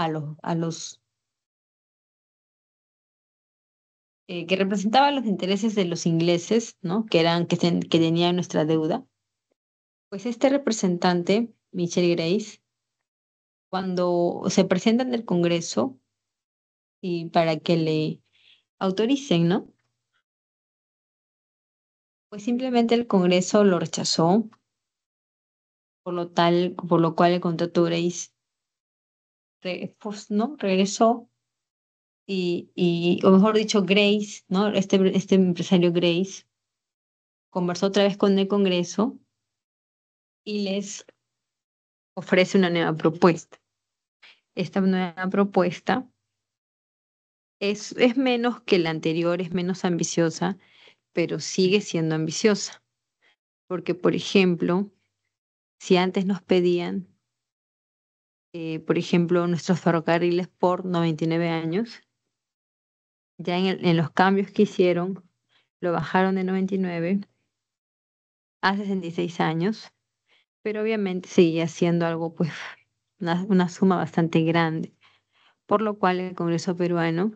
que representaban los intereses de los ingleses, ¿no? Que tenían nuestra deuda, pues este representante, Michel Grace, cuando se presenta en el Congreso y para que le autoricen, ¿no? Pues simplemente el Congreso lo rechazó, por lo cual el contrato Grace, pues, ¿no? Regresó o mejor dicho, Grace, ¿no? Este empresario Grace conversó otra vez con el Congreso y les ofrece una nueva propuesta. Esta nueva propuesta es menos que la anterior, es menos ambiciosa, pero sigue siendo ambiciosa. Porque, por ejemplo, si antes nos pedían, por ejemplo, nuestros ferrocarriles por 99 años, ya en los cambios que hicieron, lo bajaron de 99 a 66 años, pero obviamente seguía siendo algo, pues, una suma bastante grande, por lo cual el Congreso peruano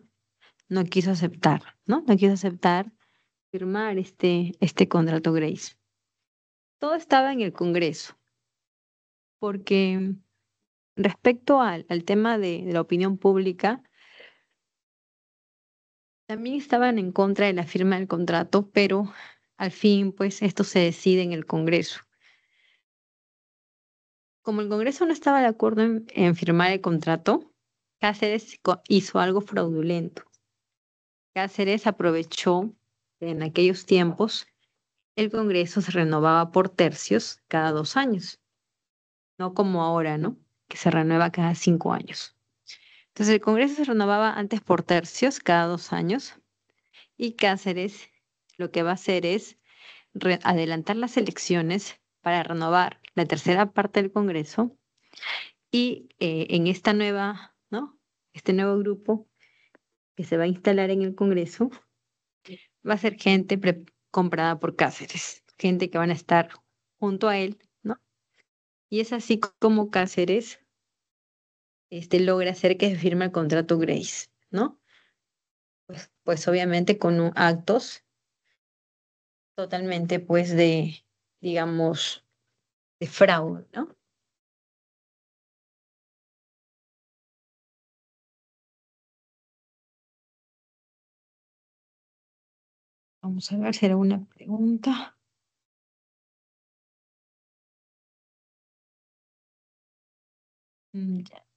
no quiso aceptar, ¿no? No quiso aceptar firmar este contrato Grace. Todo estaba en el Congreso, porque respecto al tema de la opinión pública, también estaban en contra de la firma del contrato, pero al fin, pues, esto se decide en el Congreso. Como el Congreso no estaba de acuerdo en firmar el contrato, hizo algo fraudulento. Cáceres aprovechó que en aquellos tiempos el Congreso se renovaba por tercios cada 2 años, no como ahora, ¿no? Que se renueva cada 5 años. Entonces el Congreso se renovaba antes por tercios cada 2 años y Cáceres lo que va a hacer es adelantar las elecciones para renovar la tercera parte del Congreso y en esta nueva, ¿no? Este nuevo grupo que se va a instalar en el Congreso va a ser gente comprada por Cáceres, gente que van a estar junto a él, ¿no? Y es así como Cáceres logra hacer que se firme el contrato Grace, ¿no? Pues obviamente con actos totalmente, pues, digamos, de fraude, ¿no? Vamos a ver si era una pregunta. Ya.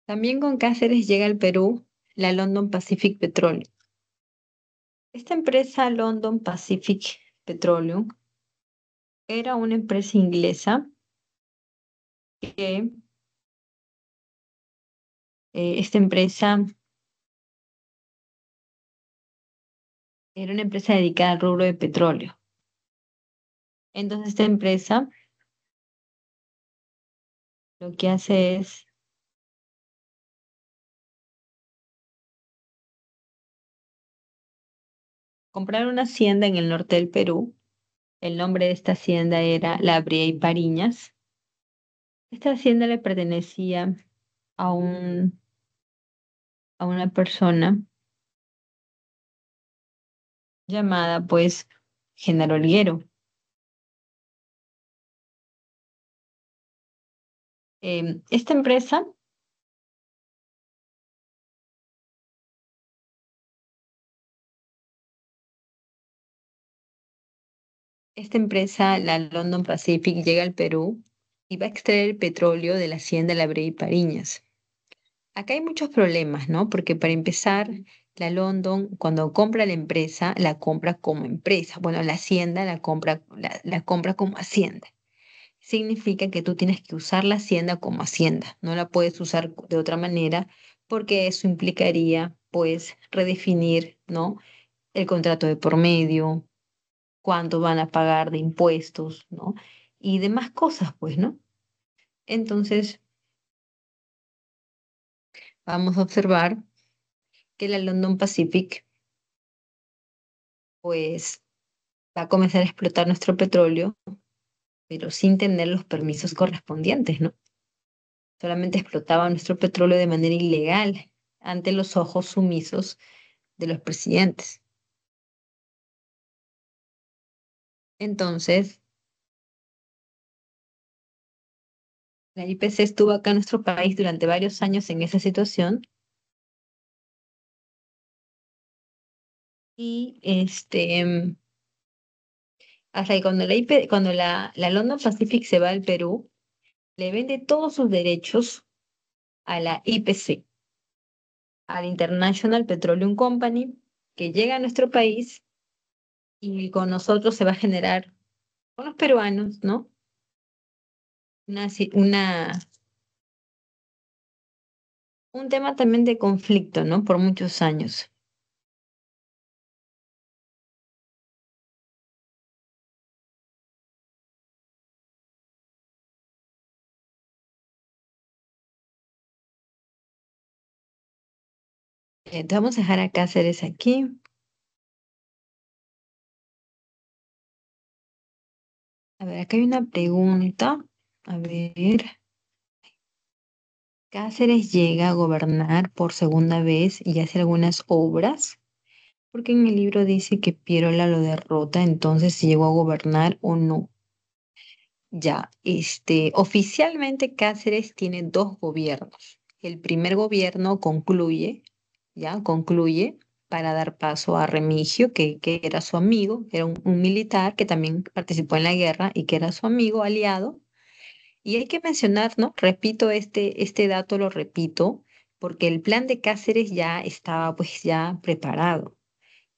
También con Cáceres llega al Perú la London Pacific Petroleum. Esta empresa London Pacific Petroleum era una empresa inglesa que esta empresa era una empresa dedicada al rubro de petróleo. Entonces esta empresa lo que hace es comprar una hacienda en el norte del Perú. El nombre de esta hacienda era La Brea y Pariñas. Esta hacienda le pertenecía a a una persona llamada pues Genaro Olguero. Esta empresa, la London Pacific, llega al Perú y va a extraer el petróleo de la hacienda La Brea y Pariñas. Acá hay muchos problemas, ¿no? Porque para empezar, la London, cuando compra la empresa, la compra como empresa. Bueno, la hacienda la compra como hacienda. Significa que tú tienes que usar la hacienda como hacienda. No la puedes usar de otra manera porque eso implicaría, pues, redefinir, ¿no? El contrato de por medio, cuánto van a pagar de impuestos, ¿no? Y demás cosas, pues, ¿no? Entonces, vamos a observar que la London Pacific, pues, va a comenzar a explotar nuestro petróleo, pero sin tener los permisos correspondientes, ¿no? Solamente explotaba nuestro petróleo de manera ilegal ante los ojos sumisos de los presidentes. Entonces, la IPC estuvo acá en nuestro país durante varios años en esa situación y hasta que cuando la London Pacific se va al Perú, le vende todos sus derechos a la IPC, a la International Petroleum Company, que llega a nuestro país y con nosotros se va a generar, con los peruanos, ¿no? Una, un tema también de conflicto, ¿no? Por muchos años. Te vamos a dejar a Cáceres aquí. A ver, acá hay una pregunta. A ver, Cáceres llega a gobernar por segunda vez y hace algunas obras, porque en el libro dice que Pierola lo derrota, entonces si llegó a gobernar o no. Ya, oficialmente Cáceres tiene dos gobiernos. El primer gobierno concluye, ya, concluye para dar paso a Remigio, que era su amigo, era un militar que también participó en la guerra y que era su amigo aliado. Y hay que mencionar, ¿no? Repito, este dato lo repito, porque el plan de Cáceres ya estaba pues ya preparado.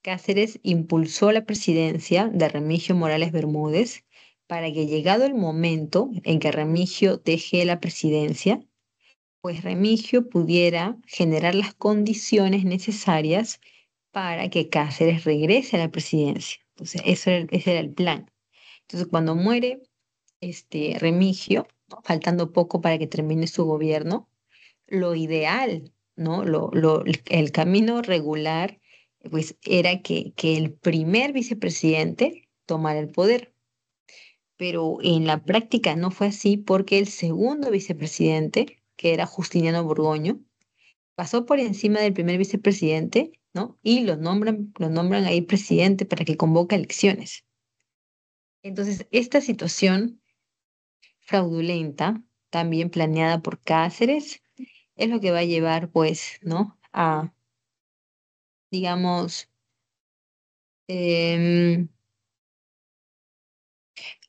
Cáceres impulsó la presidencia de Remigio Morales Bermúdez para que llegado el momento en que Remigio deje la presidencia, pues Remigio pudiera generar las condiciones necesarias para que Cáceres regrese a la presidencia. Entonces, ese era el plan. Entonces, cuando muere Remigio, ¿no? Faltando poco para que termine su gobierno, lo ideal, ¿no? El camino regular, pues era que el primer vicepresidente tomara el poder. pero en la práctica no fue así porque el segundo vicepresidente, que era Justiniano Borgoño, pasó por encima del primer vicepresidente, ¿no? Y lo nombran ahí presidente para que convoque elecciones. Entonces, esta situación fraudulenta, también planeada por Cáceres, es lo que va a llevar, pues, ¿no? Digamos, em,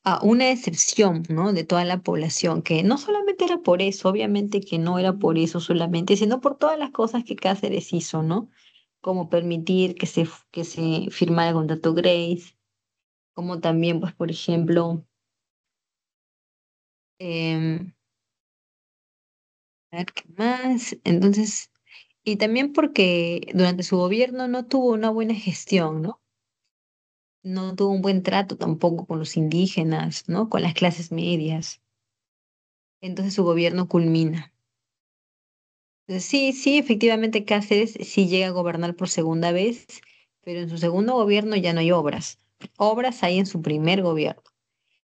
a una excepción, ¿no? De toda la población, que no solamente era por eso, obviamente que no era por eso solamente, sino por todas las cosas que Cáceres hizo, ¿no? Como permitir que se firmara el contrato Grace, como también, pues, por ejemplo, em, a ver qué más. Entonces, y también porque durante su gobierno no tuvo una buena gestión, ¿no? No tuvo un buen trato tampoco con los indígenas, ¿no? Con las clases medias. Entonces su gobierno culmina. Sí, sí, efectivamente Cáceres sí llega a gobernar por segunda vez, pero en su segundo gobierno ya no hay obras. Obras hay en su primer gobierno.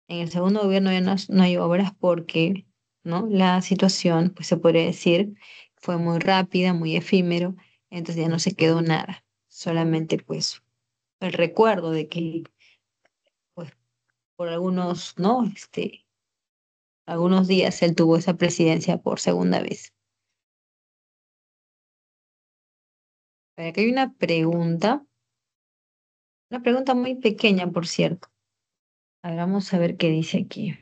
En el segundo gobierno ya no hay obras porque, ¿no? La situación, pues se podría decir, fue muy rápida, muy efímero, entonces ya no se quedó nada. Solamente pues el recuerdo de que, pues, por algunos, ¿no? Algunos días él tuvo esa presidencia por segunda vez. Aquí hay una pregunta muy pequeña, por cierto. A ver, vamos a ver qué dice aquí.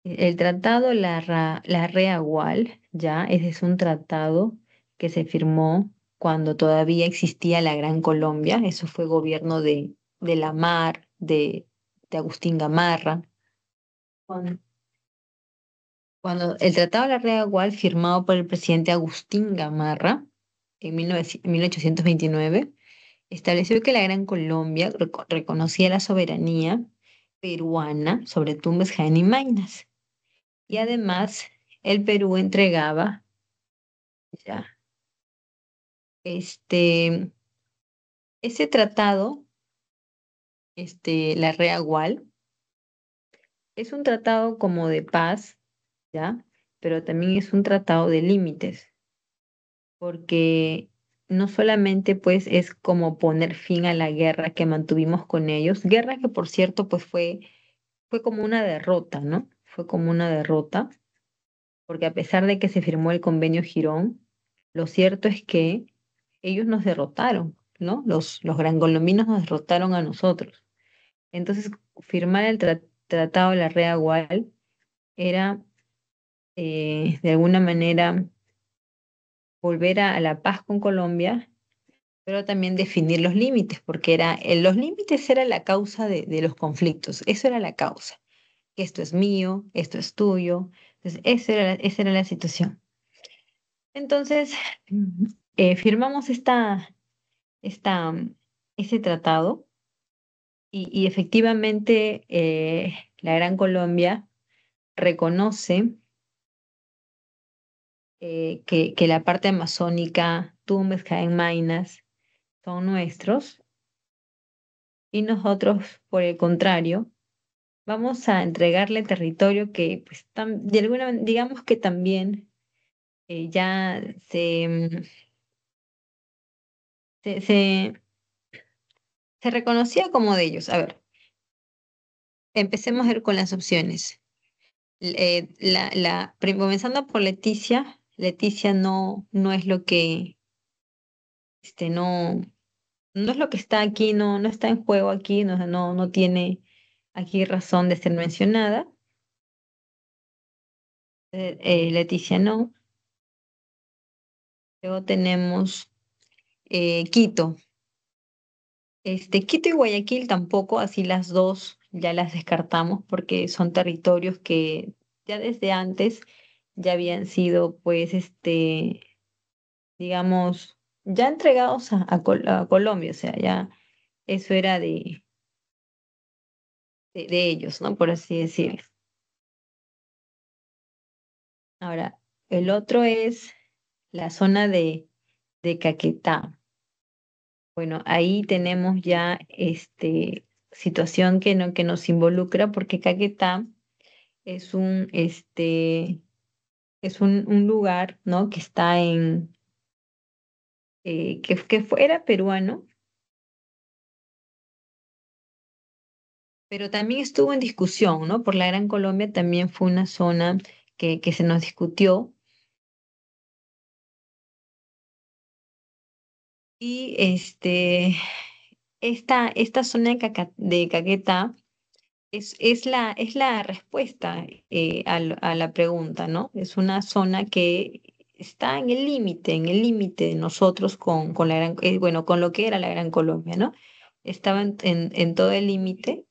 El tratado Larrea-Gual, ya, ese es un tratado que se firmó cuando todavía existía la Gran Colombia. Eso fue gobierno de la Mar, de Agustín Gamarra. Cuando, cuando el tratado Larrea-Gual, firmado por el presidente Agustín Gamarra en 1829, estableció que la Gran Colombia reconocía la soberanía peruana sobre Tumbes, Jaén y Maynas. Y además, el Perú entregaba ya este, ese tratado, la Reagual, es un tratado como de paz, ¿ya? Pero también es un tratado de límites, porque no solamente pues es como poner fin a la guerra que mantuvimos con ellos, guerra que por cierto pues fue como una derrota, ¿no? Fue como una derrota, porque a pesar de que se firmó el convenio Girón, lo cierto es que ellos nos derrotaron, ¿no? Los grancolombinos nos derrotaron a nosotros. Entonces, firmar el Tratado de la Reagual era, de alguna manera, volver a la paz con Colombia, pero también definir los límites, porque los límites era la causa de los conflictos, eso era la causa. Esto es mío, esto es tuyo. Entonces, esa era la situación. Entonces, firmamos esta, ese tratado y efectivamente la Gran Colombia reconoce que la parte amazónica, Tumbes, Jaén, Maynas, son nuestros y nosotros, por el contrario, vamos a entregarle territorio que, pues, de digamos que también ya se, se reconocía como de ellos. A ver, empecemos a ver con las opciones. Comenzando por Leticia, Leticia no es lo que, no es lo que está aquí, no está en juego aquí, no tiene aquí razón de ser mencionada. Leticia no. Luego tenemos Quito. Quito y Guayaquil tampoco, así las dos ya las descartamos porque son territorios que ya desde antes ya habían sido, pues, digamos, ya entregados a Colombia, o sea, ya eso era de ellos, ¿no? Por así decirlo. Ahora, el otro es la zona de Caquetá. Bueno, ahí tenemos ya situación que nos involucra porque Caquetá es un lugar, ¿no? Que está era peruano, pero también estuvo en discusión, ¿no? Por la Gran Colombia también fue una zona que se nos discutió. Y esta zona de Caquetá es la respuesta a la pregunta, ¿no? Es una zona que está en el límite de nosotros con bueno, con lo que era la Gran Colombia, ¿no? Estaba en todo el límite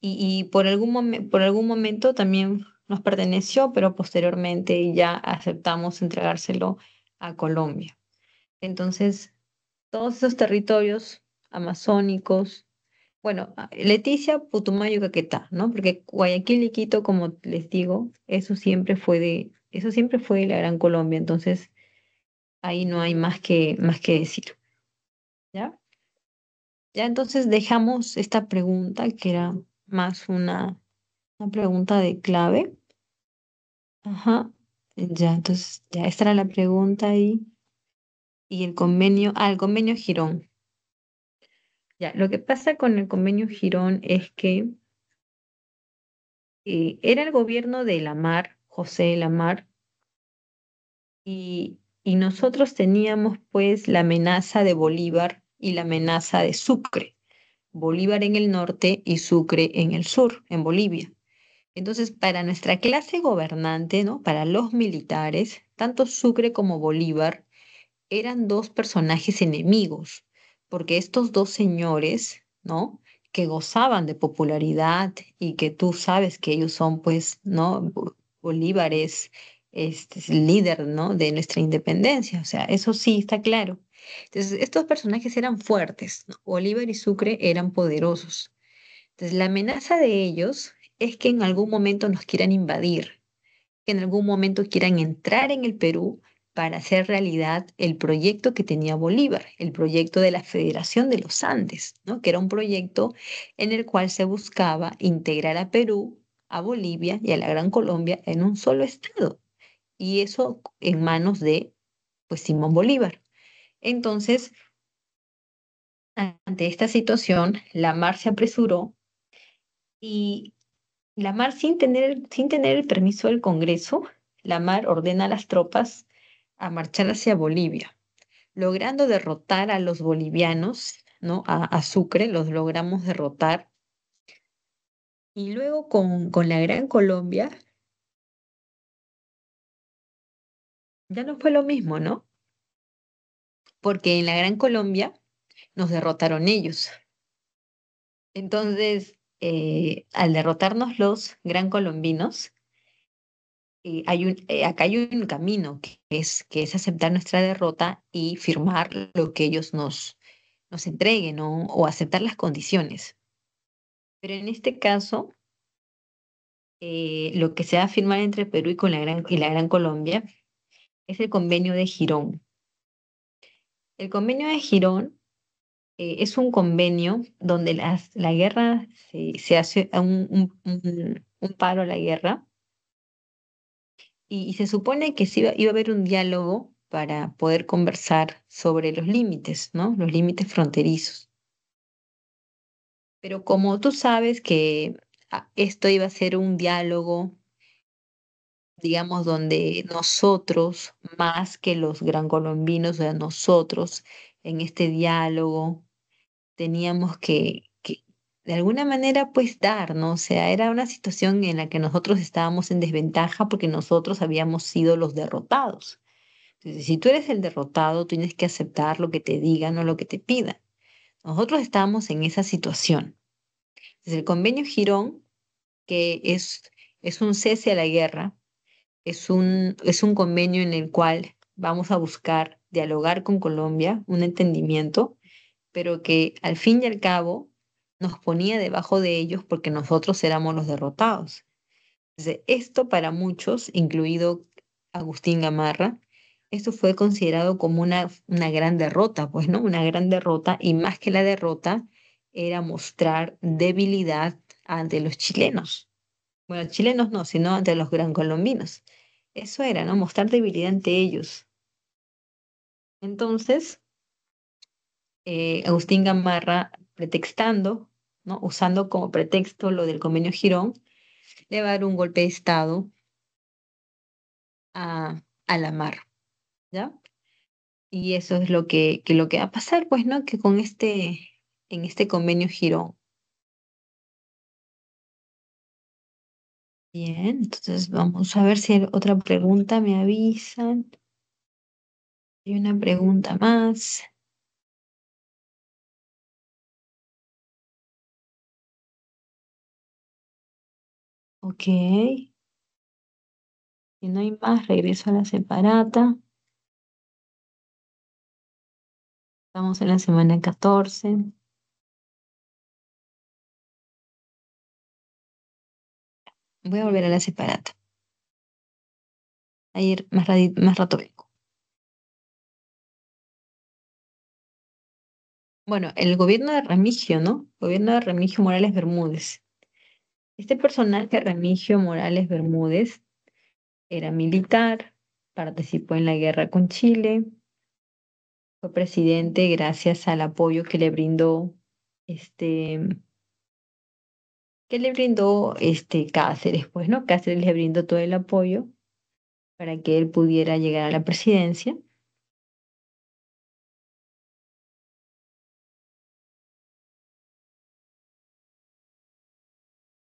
y por algún momento también nos perteneció, pero posteriormente ya aceptamos entregárselo a Colombia. Entonces, todos esos territorios amazónicos, bueno, Leticia, Putumayo, Caquetá, ¿no? Porque Guayaquil y Quito, como les digo, eso siempre fue de la Gran Colombia, entonces ahí no hay más que decir, ¿ya? Ya entonces dejamos esta pregunta que era más una pregunta de clave. Ajá. Ya, entonces, ya esta era la pregunta ahí. Y el convenio Girón. Ya, lo que pasa con el convenio Girón es que era el gobierno de Lamar, José Lamar, y nosotros teníamos pues la amenaza de Bolívar y la amenaza de Sucre. Bolívar en el norte y Sucre en el sur, en Bolivia. Entonces, para nuestra clase gobernante, ¿no? Para los militares, tanto Sucre como Bolívar eran dos personajes enemigos, porque estos dos señores, ¿no? Que gozaban de popularidad y que tú sabes que ellos son, pues, ¿no? Bolívar es el líder, ¿no? De nuestra independencia, o sea, eso sí está claro. Entonces, estos personajes eran fuertes, ¿no? Bolívar y Sucre eran poderosos. Entonces, la amenaza de ellos es que en algún momento nos quieran invadir, que en algún momento quieran entrar en el Perú para hacer realidad el proyecto que tenía Bolívar, el proyecto de la Federación de los Andes, ¿no? Que era un proyecto en el cual se buscaba integrar a Perú, a Bolivia y a la Gran Colombia en un solo estado. Y eso en manos de, pues, Simón Bolívar. Entonces, ante esta situación, la mar se apresuró y Lamar, sin tener el permiso del Congreso, Lamar ordena a las tropas a marchar hacia Bolivia, logrando derrotar a los bolivianos, ¿no? A Sucre, los logramos derrotar. Y luego con la Gran Colombia, ya no fue lo mismo, ¿no? Porque en la Gran Colombia nos derrotaron ellos. Entonces, al derrotarnos los gran colombinos, acá hay un camino que es aceptar nuestra derrota y firmar lo que ellos nos entreguen, ¿no? O aceptar las condiciones. Pero en este caso, lo que se va a firmar entre Perú y la Gran Colombia es el convenio de Girón. El convenio de Girón es un convenio donde la guerra se hace un paro a la guerra y se supone que sí iba a haber un diálogo para poder conversar sobre los límites, ¿no? Los límites fronterizos. Pero como tú sabes que esto iba a ser un diálogo, digamos, donde nosotros, más que los gran colombinos, o sea, nosotros en este diálogo teníamos que de alguna manera pues dar, ¿no? O sea, era una situación en la que nosotros estábamos en desventaja porque nosotros habíamos sido los derrotados. Entonces, si tú eres el derrotado, tienes que aceptar lo que te digan o lo que te pidan. Nosotros estábamos en esa situación. Desde el convenio Girón, que es un cese a la guerra, es un convenio en el cual vamos a buscar dialogar con Colombia, un entendimiento, pero que al fin y al cabo nos ponía debajo de ellos porque nosotros éramos los derrotados. Entonces, esto para muchos, incluido Agustín Gamarra, esto fue considerado como una gran derrota, pues, ¿no? Una gran derrota y más que la derrota, era mostrar debilidad ante los chilenos. Bueno, chilenos no, sino ante los gran colombinos. Eso era, ¿no? Mostrar debilidad ante ellos. Entonces, Agustín Gamarra, pretextando, ¿no? Usando como pretexto lo del convenio Girón, le va a dar un golpe de Estado a la mar, ¿ya? Y eso es lo que va a pasar, pues, ¿no? Que con en este convenio Girón. Bien, entonces vamos a ver si hay otra pregunta, me avisan. Hay una pregunta más. Ok, si no hay más, regreso a la separata. Estamos en la semana 14. Voy a volver a la separata. A ir más rato vengo. Bueno, el gobierno de Remigio, ¿no? Gobierno de Remigio Morales Bermúdez. Este personaje, Remigio Morales Bermúdez, era militar, participó en la guerra con Chile, fue presidente gracias al apoyo que le brindó este, Cáceres, pues, ¿no? Cáceres le brindó todo el apoyo para que él pudiera llegar a la presidencia.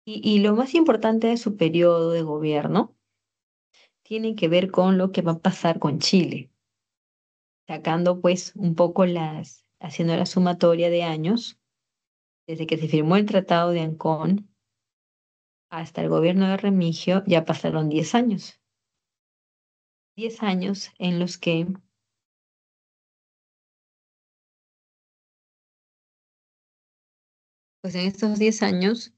Y lo más importante de su periodo de gobierno tiene que ver con lo que va a pasar con Chile, sacando pues un poco haciendo la sumatoria de años, desde que se firmó el Tratado de Ancón hasta el gobierno de Remigio, ya pasaron 10 años. 10 años en los que, pues en estos 10 años,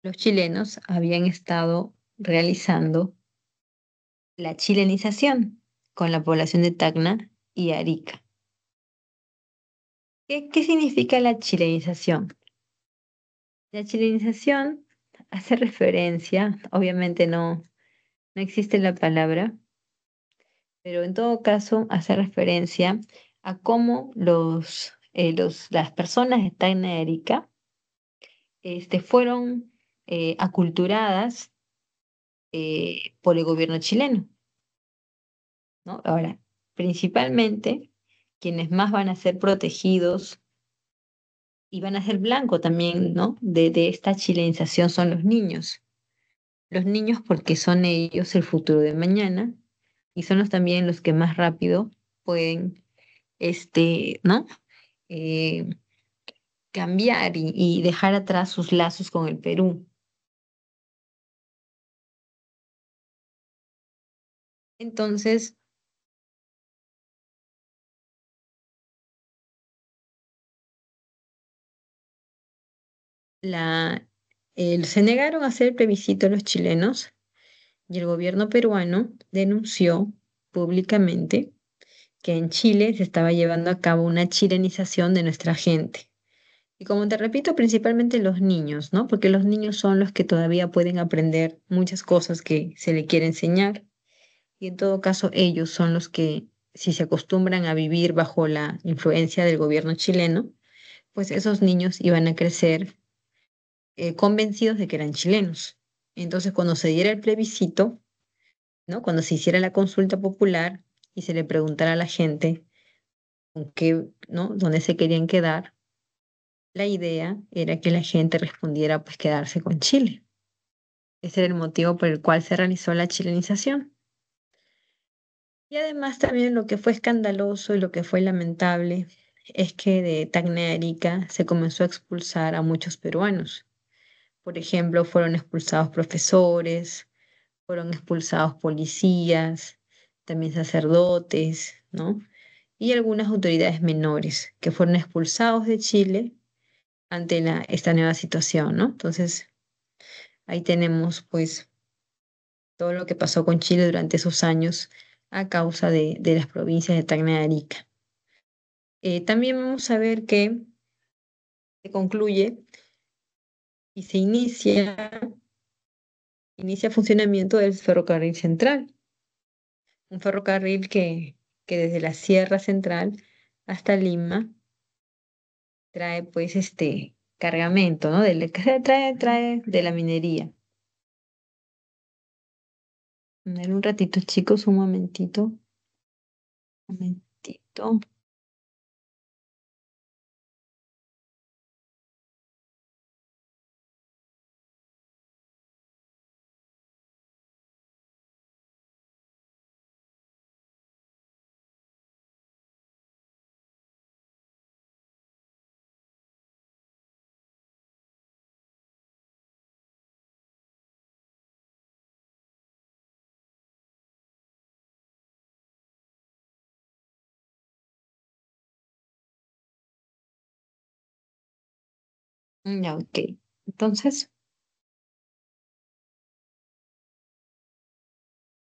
los chilenos habían estado realizando la chilenización con la población de Tacna y Arica. ¿Qué significa la chilenización? La chilenización hace referencia, obviamente no existe la palabra, pero en todo caso hace referencia a cómo las personas de Tacna y Arica fueron aculturadas por el gobierno chileno, ¿no? Ahora, principalmente quienes más van a ser protegidos y van a ser blanco también, ¿no? De esta chilenización son los niños. Los niños porque son ellos el futuro de mañana y son los también los que más rápido pueden, ¿no? Eh, cambiar y dejar atrás sus lazos con el Perú. Entonces, la, se negaron a hacer el plebiscito los chilenos y el gobierno peruano denunció públicamente que en Chile se estaba llevando a cabo una chilenización de nuestra gente. Y como te repito, principalmente los niños, ¿no? Porque los niños son los que todavía pueden aprender muchas cosas que se le quiere enseñar. Y en todo caso, ellos son los que, si se acostumbran a vivir bajo la influencia del gobierno chileno, pues esos niños iban a crecer convencidos de que eran chilenos. Entonces, cuando se diera el plebiscito, ¿no? Cuando se hiciera la consulta popular y se le preguntara a la gente con qué, ¿no? Dónde se querían quedar, la idea era que la gente respondiera pues quedarse con Chile. Ese era el motivo por el cual se realizó la chilenización. Y además también lo que fue escandaloso y lo que fue lamentable es que de Tacna y Arica se comenzó a expulsar a muchos peruanos. Por ejemplo, fueron expulsados profesores, fueron expulsados policías, también sacerdotes, ¿no? Y algunas autoridades menores que fueron expulsados de Chile ante esta nueva situación, ¿no? Entonces, ahí tenemos pues todo lo que pasó con Chile durante esos años a causa de las provincias de Tacna y Arica. También vamos a ver que se concluye y inicia funcionamiento del ferrocarril central, un ferrocarril que desde la Sierra Central hasta Lima trae pues este cargamento, ¿no? Trae de la minería. Dale un ratito, chicos, un momentito, un momentito. Ya, ok. Entonces,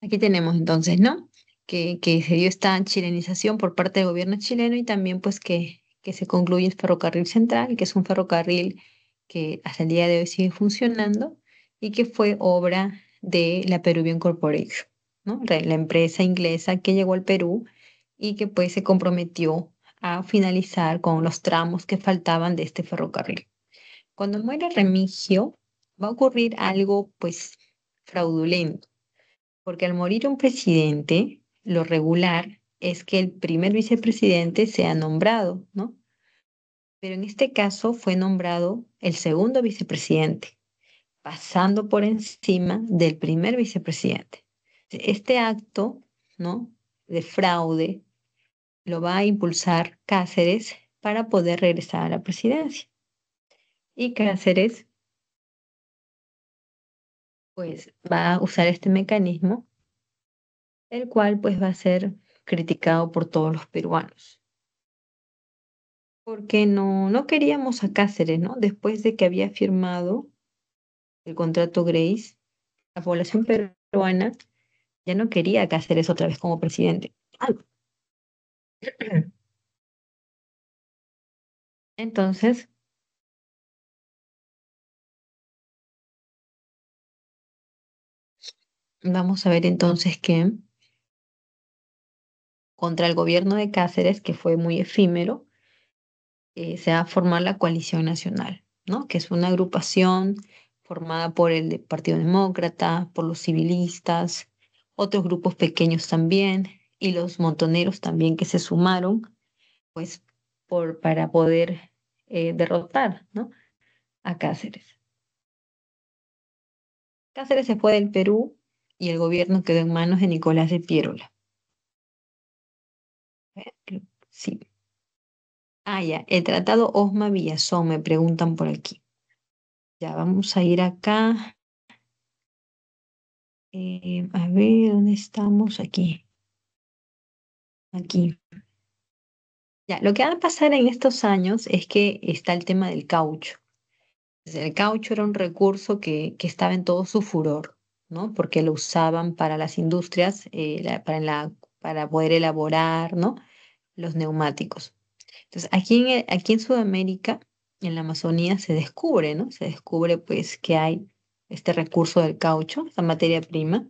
aquí tenemos entonces, ¿no? Que se dio esta chilenización por parte del gobierno chileno y también pues que se concluye el ferrocarril central, que es un ferrocarril que hasta el día de hoy sigue funcionando y que fue obra de la Peruvian Corporation, ¿no? La empresa inglesa que llegó al Perú y que pues se comprometió a finalizar con los tramos que faltaban de este ferrocarril. Cuando muere Remigio, va a ocurrir algo pues fraudulento porque al morir un presidente, lo regular es que el primer vicepresidente sea nombrado, ¿no? Pero en este caso fue nombrado el segundo vicepresidente, pasando por encima del primer vicepresidente. Este acto, ¿no? De fraude lo va a impulsar Cáceres para poder regresar a la presidencia. Y Cáceres, pues, va a usar este mecanismo, el cual, pues, va a ser criticado por todos los peruanos. Porque no queríamos a Cáceres, ¿no? Después de que había firmado el contrato Grace, la población peruana ya no quería a Cáceres otra vez como presidente. Ah, entonces, vamos a ver entonces que contra el gobierno de Cáceres, que fue muy efímero, se va a formar la Coalición Nacional, ¿no? Que es una agrupación formada por el Partido Demócrata, por los civilistas, otros grupos pequeños también, y los montoneros también que se sumaron pues para poder derrotar, ¿no? A Cáceres. Cáceres se fue del Perú y el gobierno quedó en manos de Nicolás de Piérola. Sí. Ah, ya, el tratado Osma-Villazón, me preguntan por aquí. Ya, vamos a ir acá. A ver, ¿dónde estamos? Aquí, aquí. Ya, lo que va a pasar en estos años es que está el tema del caucho. El caucho era un recurso que estaba en todo su furor, ¿no? Porque lo usaban para las industrias, para poder elaborar, ¿no? Los neumáticos. Entonces, aquí en Sudamérica, en la Amazonía, se descubre, ¿no? Se descubre, pues, que hay este recurso del caucho, esta materia prima,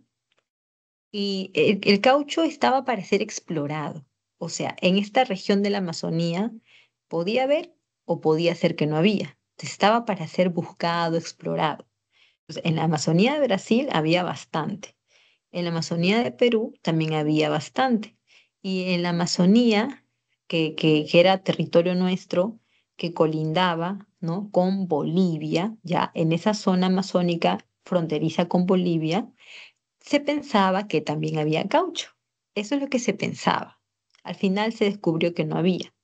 y el caucho estaba para ser explorado. O sea, en esta región de la Amazonía podía haber o podía ser que no había. Estaba para ser buscado, explorado. Entonces, en la Amazonía de Brasil había bastante. En la Amazonía de Perú también había bastante. Y en la Amazonía, que era territorio nuestro, que colindaba, ¿no? Con Bolivia, ya en esa zona amazónica fronteriza con Bolivia, se pensaba que también había caucho. Eso es lo que se pensaba. Al final se descubrió que no había.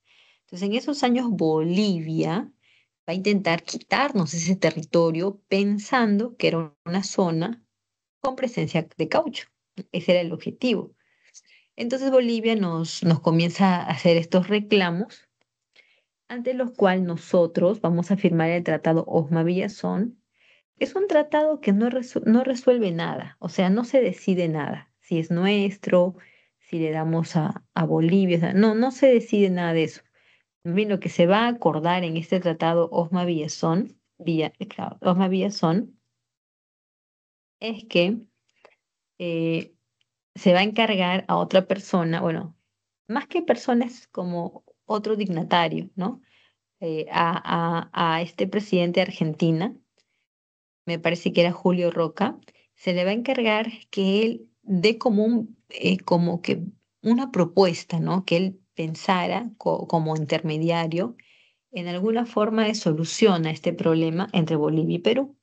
Entonces, en esos años Bolivia va a intentar quitarnos ese territorio pensando que era una zona con presencia de caucho. Ese era el objetivo. Entonces Bolivia nos comienza a hacer estos reclamos ante los cuales nosotros vamos a firmar el tratado Osma-Villazón. Es un tratado que no resuelve nada, o sea, no se decide nada, si es nuestro, si le damos a Bolivia, o sea, no se decide nada de eso. Bien, lo que se va a acordar en este tratado Osma Villazón, claro, Osma Villazón, es que eh, se va a encargar a otra persona, bueno, más que personas como otro dignatario, ¿no? A este presidente de Argentina, me parece que era Julio Roca, se le va a encargar que él dé como como que una propuesta, ¿no? Que él pensara como intermediario en alguna forma de solución a este problema entre Bolivia y Perú.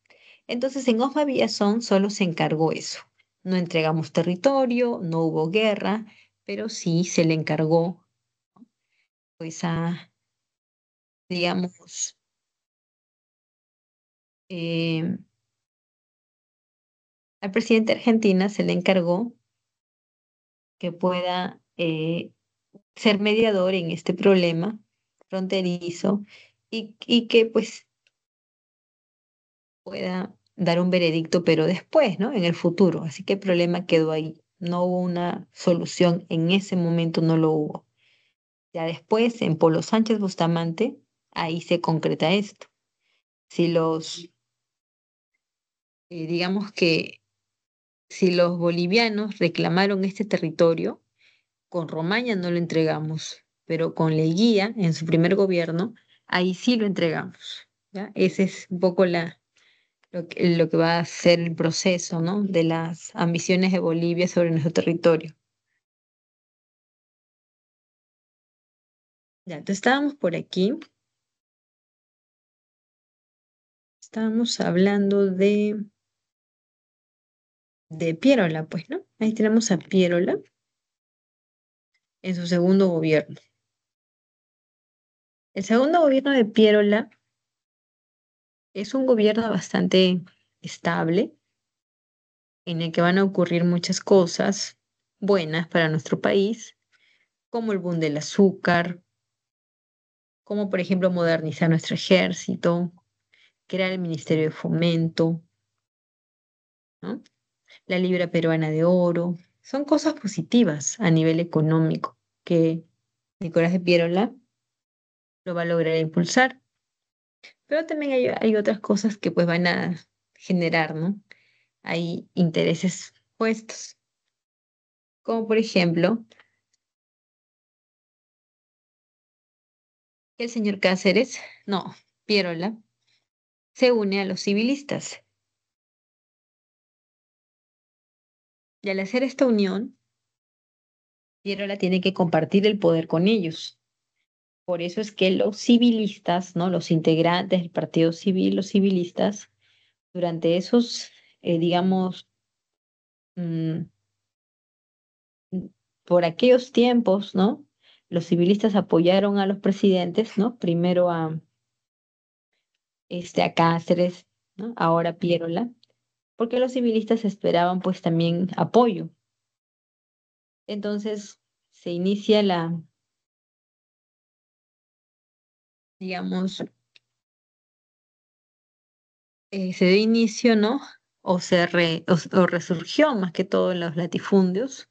Entonces, en Osma Villazón solo se encargó eso. No entregamos territorio, no hubo guerra, pero sí se le encargó, pues, digamos, eh, al presidente de Argentina se le encargó que pueda ser mediador en este problema fronterizo y que pues pueda dar un veredicto, pero después, ¿no? En el futuro. Así que el problema quedó ahí. No hubo una solución en ese momento, no lo hubo. Ya después, en Polo Sánchez Bustamante, ahí se concreta esto. Si digamos que si los bolivianos reclamaron este territorio, con Romaña no lo entregamos, pero con Leguía, en su primer gobierno, ahí sí lo entregamos. ¿Ya? Ese es un poco lo que va a ser el proceso, ¿no? De las ambiciones de Bolivia sobre nuestro territorio. Ya, entonces estábamos por aquí, estábamos hablando de Piérola, pues, ¿no? Ahí tenemos a Piérola en su segundo gobierno. El segundo gobierno de Piérola es un gobierno bastante estable, en el que van a ocurrir muchas cosas buenas para nuestro país, como el boom del azúcar, como por ejemplo modernizar nuestro ejército, crear el Ministerio de Fomento, ¿no? La libra peruana de oro. Son cosas positivas a nivel económico que Nicolás de Piérola lo va a lograr impulsar. Pero también hay otras cosas que pues van a generar, ¿no? Hay intereses puestos, como por ejemplo que el señor Cáceres, no, Piérola, se une a los civilistas. Y al hacer esta unión, Piérola tiene que compartir el poder con ellos. Por eso es que los civilistas, ¿no? Los integrantes del Partido Civil, los civilistas, durante esos, digamos, mm, por aquellos tiempos, ¿no? Los civilistas apoyaron a los presidentes, ¿no? Primero a Cáceres, ¿no? Ahora a Piérola, porque los civilistas esperaban pues también apoyo. Entonces se inicia digamos, se dio inicio, ¿no? O resurgió más que todo en los latifundios.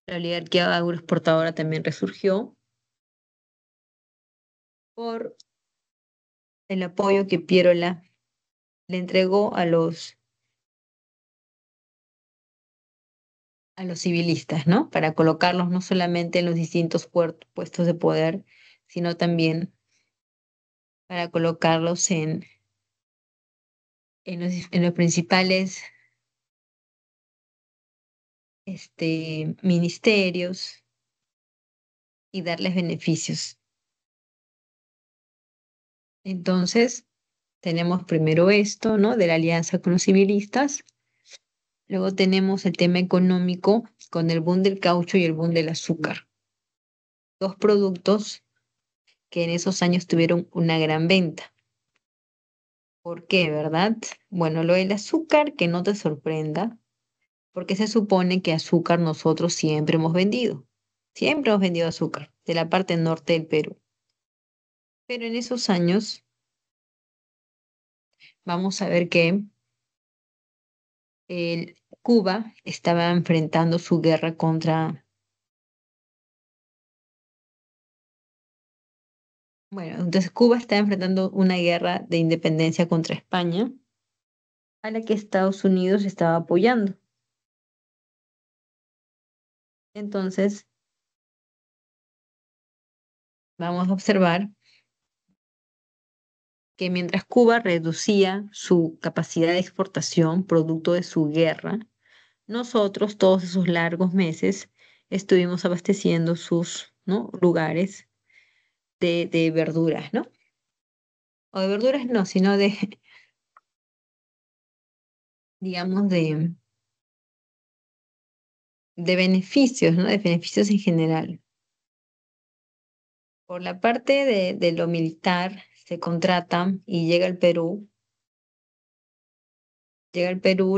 La oligarquía agroexportadora también resurgió por el apoyo que Pierola le entregó a los civilistas, ¿no? Para colocarlos no solamente en los distintos puestos de poder, sino también para colocarlos en los principales ministerios y darles beneficios. Entonces, tenemos primero esto, ¿no? De la alianza con los civilistas. Luego tenemos el tema económico con el boom del caucho y el boom del azúcar. Dos productos que en esos años tuvieron una gran venta. ¿Por qué, verdad? Bueno, lo del azúcar, que no te sorprenda, porque se supone que azúcar nosotros siempre hemos vendido. Siempre hemos vendido azúcar de la parte norte del Perú. Pero en esos años vamos a ver que Cuba estaba enfrentando su guerra Bueno, entonces Cuba está enfrentando una guerra de independencia contra España, a la que Estados Unidos estaba apoyando. Entonces, vamos a observar que mientras Cuba reducía su capacidad de exportación producto de su guerra, nosotros todos esos largos meses estuvimos abasteciendo sus, ¿no?, lugares de verduras, ¿no? O de verduras no, sino de, digamos, de beneficios, ¿no? De beneficios en general. Por la parte de lo militar, se contrata y llega al Perú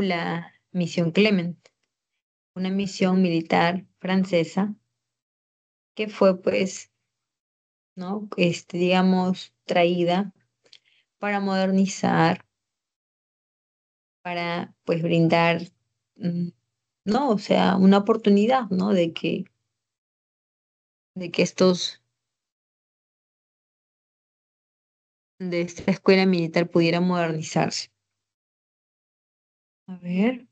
la misión Clement, una misión militar francesa que fue, pues, ¿no? Digamos, traída para modernizar, para, pues, brindar, mm, ¿no? O sea, una oportunidad, ¿no? De que de esta escuela militar pudiera modernizarse. A ver,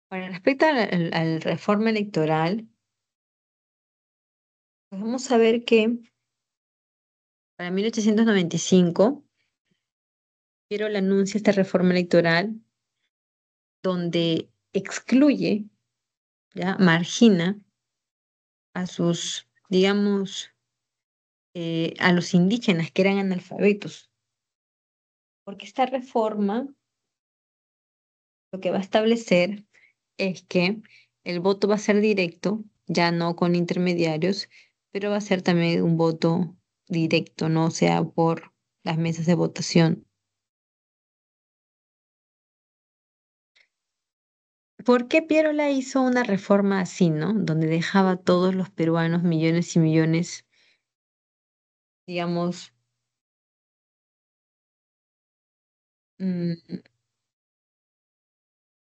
para respecto a la reforma electoral, pues vamos a ver que para 1895, Piero le anuncia esta reforma electoral donde excluye, ya, margina a sus, digamos, a los indígenas que eran analfabetos, porque esta reforma lo que va a establecer es que el voto va a ser directo, ya no con intermediarios, pero va a ser también un voto directo, no sea por las mesas de votación. ¿Por qué Pierola hizo una reforma así, ¿no? Donde dejaba a todos los peruanos, millones y millones, digamos, mm,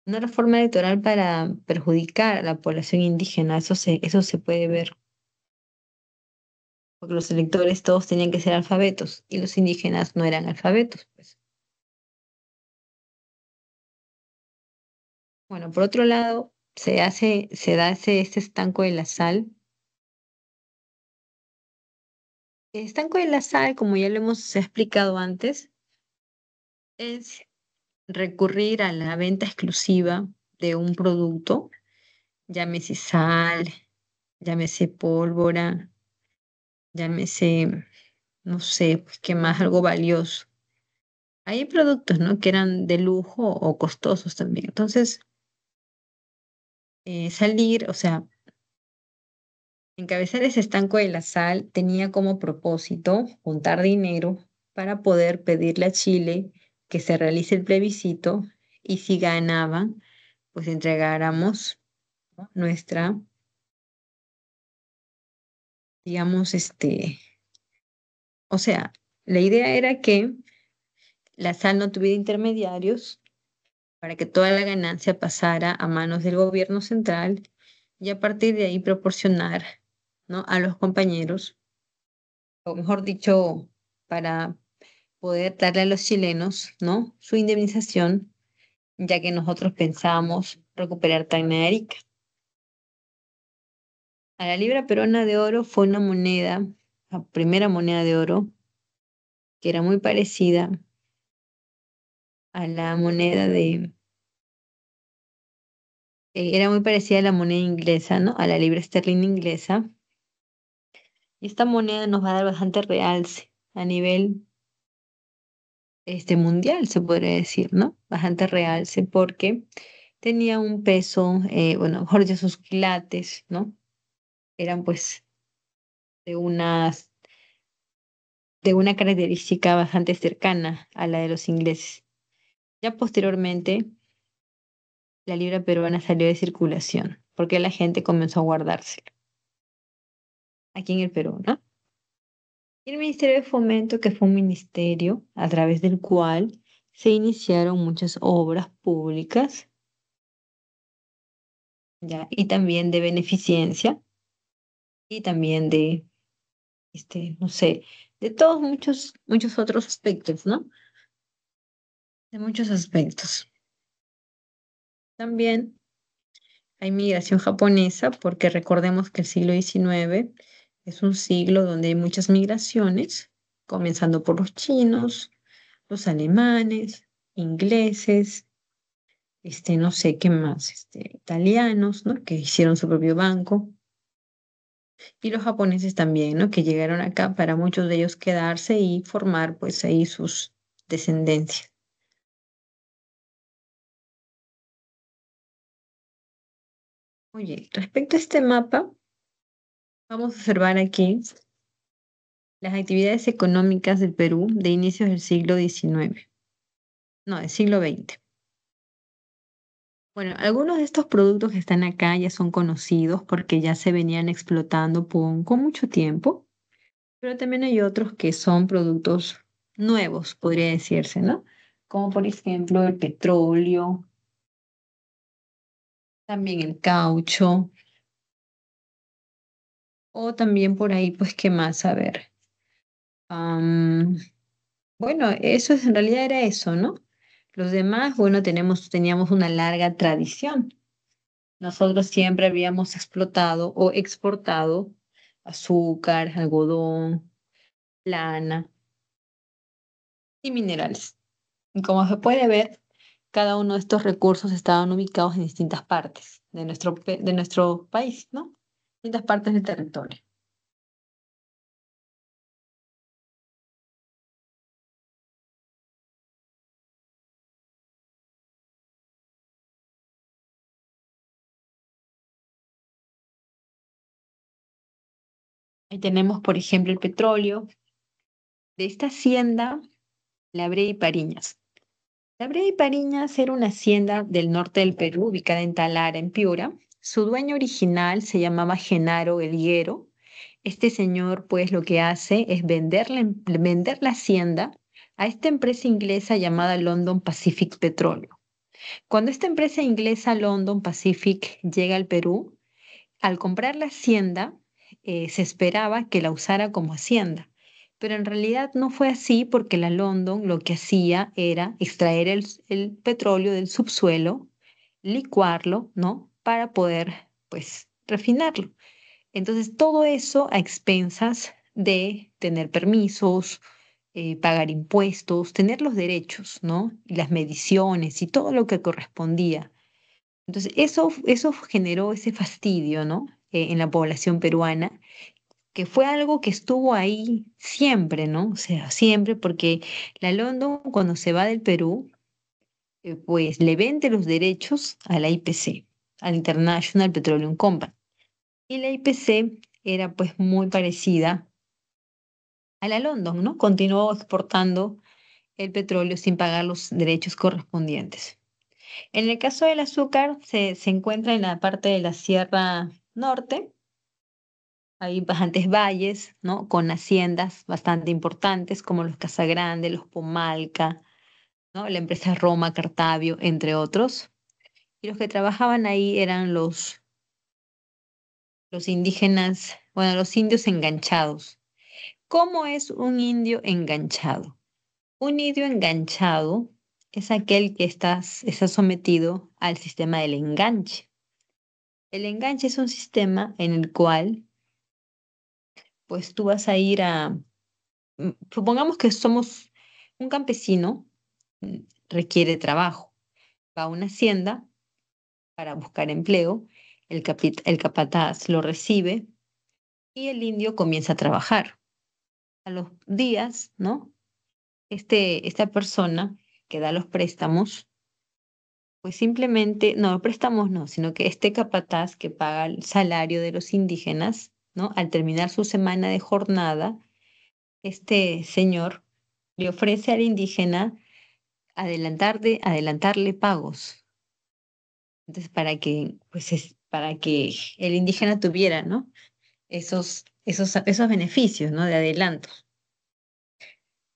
una reforma electoral para perjudicar a la población indígena? Eso se puede ver, porque los electores todos tenían que ser alfabetos y los indígenas no eran alfabetos, pues. Bueno, por otro lado, se da este estanco de la sal. El estanco de la sal, como ya lo hemos explicado antes, es recurrir a la venta exclusiva de un producto, llámese sal, llámese pólvora, llámese, no sé, pues, qué más, algo valioso. Hay productos, ¿no?, que eran de lujo o costosos también. Entonces, salir, o sea, encabezar ese estanco de la sal tenía como propósito juntar dinero para poder pedirle a Chile que se realice el plebiscito y si ganaban, pues entregáramos, ¿no?, nuestra, digamos, o sea, la idea era que la sal no tuviera intermediarios para que toda la ganancia pasara a manos del gobierno central y a partir de ahí proporcionar, ¿no?, a los compañeros, o mejor dicho, para poder darle a los chilenos, ¿no?, su indemnización, ya que nosotros pensábamos recuperar Tacna de Arica. A la libra peruana de oro fue una moneda, la primera moneda de oro, que era muy parecida a la moneda era muy parecida a la moneda inglesa, ¿no? A la libra esterlina inglesa. Y esta moneda nos va a dar bastante realce a nivel mundial, se podría decir, ¿no? Bastante realce porque tenía un peso, bueno, mejor dicho, sus quilates, ¿no? Eran pues de unas, de una característica bastante cercana a la de los ingleses. Ya posteriormente, la libra peruana salió de circulación porque la gente comenzó a guardársela aquí en el Perú, ¿no? Y el Ministerio de Fomento, que fue un ministerio a través del cual se iniciaron muchas obras públicas, ya, y también de beneficencia, y también de, no sé, de todos muchos otros aspectos, ¿no? De muchos aspectos. También hay migración japonesa, porque recordemos que el siglo XIX es un siglo donde hay muchas migraciones, comenzando por los chinos, los alemanes, ingleses, no sé qué más, italianos, ¿no? Que hicieron su propio banco, y los japoneses también, ¿no? Que llegaron acá para muchos de ellos quedarse y formar pues ahí sus descendencias. Oye, respecto a este mapa, vamos a observar aquí las actividades económicas del Perú de inicios del siglo XIX, no, del siglo XX. Bueno, algunos de estos productos que están acá ya son conocidos porque ya se venían explotando con mucho tiempo, pero también hay otros que son productos nuevos, podría decirse, ¿no? Como por ejemplo el petróleo, también el caucho, o también por ahí, pues, ¿qué más? A ver. am, bueno, en realidad era eso, ¿no? Los demás, bueno, teníamos una larga tradición. Nosotros siempre habíamos explotado o exportado azúcar, algodón, lana y minerales. Y como se puede ver, cada uno de estos recursos estaban ubicados en distintas partes de nuestro país, ¿no? Distintas partes del territorio. Ahí tenemos, por ejemplo, el petróleo de esta hacienda, la Brea y Pariñas. La Brea y Pariñas era una hacienda del norte del Perú, ubicada en Talara, en Piura. Su dueño original se llamaba Genaro Elguero. Este señor, pues, lo que hace es vender la hacienda a esta empresa inglesa llamada London Pacific Petroleum. Cuando esta empresa inglesa London Pacific llega al Perú, al comprar la hacienda, se esperaba que la usara como hacienda, pero en realidad no fue así porque la London lo que hacía era extraer el petróleo del subsuelo, licuarlo, ¿no? Para poder, pues, refinarlo. Entonces, todo eso a expensas de tener permisos, pagar impuestos, tener los derechos, ¿no? Y las mediciones y todo lo que correspondía. Entonces, eso generó ese fastidio, ¿no? En la población peruana, que fue algo que estuvo ahí siempre, ¿no? O sea, siempre, porque la London, cuando se va del Perú, pues le vende los derechos a la IPC, al International Petroleum Company. Y la IPC era pues muy parecida a la London, ¿no? Continuó exportando el petróleo sin pagar los derechos correspondientes. En el caso del azúcar, se encuentra en la parte de la Sierra Norte. Hay bastantes valles, ¿no? Con haciendas bastante importantes como los Casagrande, los Pomalca, ¿no? La empresa Roma, Cartavio, entre otros. Y los que trabajaban ahí eran los indígenas, bueno, los indios enganchados. ¿Cómo es un indio enganchado? Un indio enganchado es aquel que está sometido al sistema del enganche. El enganche es un sistema en el cual, pues tú vas a ir supongamos que somos un campesino, mm, requiere trabajo, va a una hacienda para buscar empleo, el capataz lo recibe y el indio comienza a trabajar. A los días, ¿no? Esta persona que da los préstamos, pues simplemente, no, préstamos no, sino que este capataz que paga el salario de los indígenas, ¿no? Al terminar su semana de jornada, este señor le ofrece al indígena adelantarle pagos. Entonces, para que el indígena tuviera, ¿no? Esos beneficios, ¿no? De adelanto.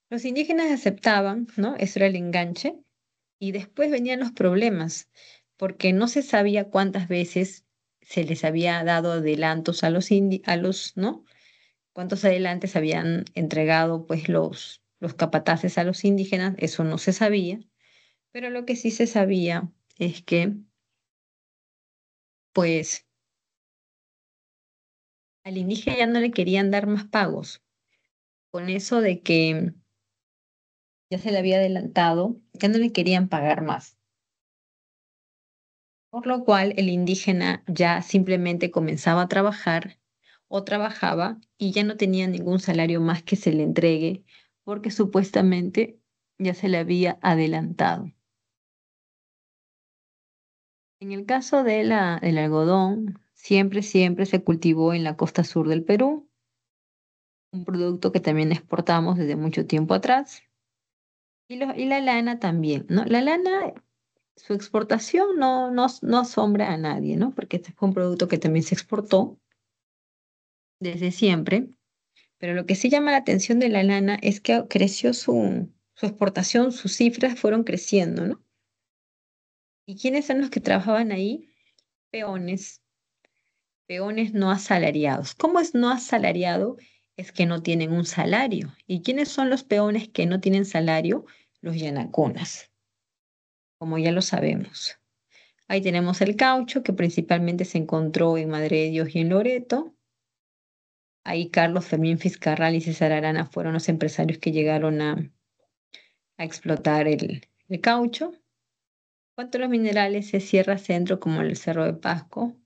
Los indígenas aceptaban, ¿no? Eso era el enganche, y después venían los problemas, porque no se sabía cuántas veces se les había dado adelantos a ¿no? Cuántos adelantos habían entregado, pues, los capataces a los indígenas, eso no se sabía, pero lo que sí se sabía es que, pues, al indígena ya no le querían dar más pagos, con eso de que ya se le había adelantado, ya no le querían pagar más. Por lo cual el indígena ya simplemente comenzaba a trabajar o trabajaba y ya no tenía ningún salario más que se le entregue porque supuestamente ya se le había adelantado. En el caso de del algodón, siempre se cultivó en la costa sur del Perú, un producto que también exportamos desde mucho tiempo atrás. Y la lana también, ¿no? La lana, su exportación no asombra a nadie, ¿no? Porque este fue un producto que también se exportó desde siempre, pero lo que sí llama la atención de la lana es que creció su exportación, sus cifras fueron creciendo, ¿no? ¿Y quiénes son los que trabajaban ahí? Peones, peones no asalariados. ¿Cómo es no asalariado? Es que no tienen un salario. ¿Y quiénes son los peones que no tienen salario? Los yanaconas, como ya lo sabemos. Ahí tenemos el caucho, que principalmente se encontró en Madre de Dios y en Loreto. Ahí Carlos Fermín Fiscarral y César Arana fueron los empresarios que llegaron a explotar el caucho. Cuanto a los minerales, es Sierra Centro, como el Cerro de Pasco,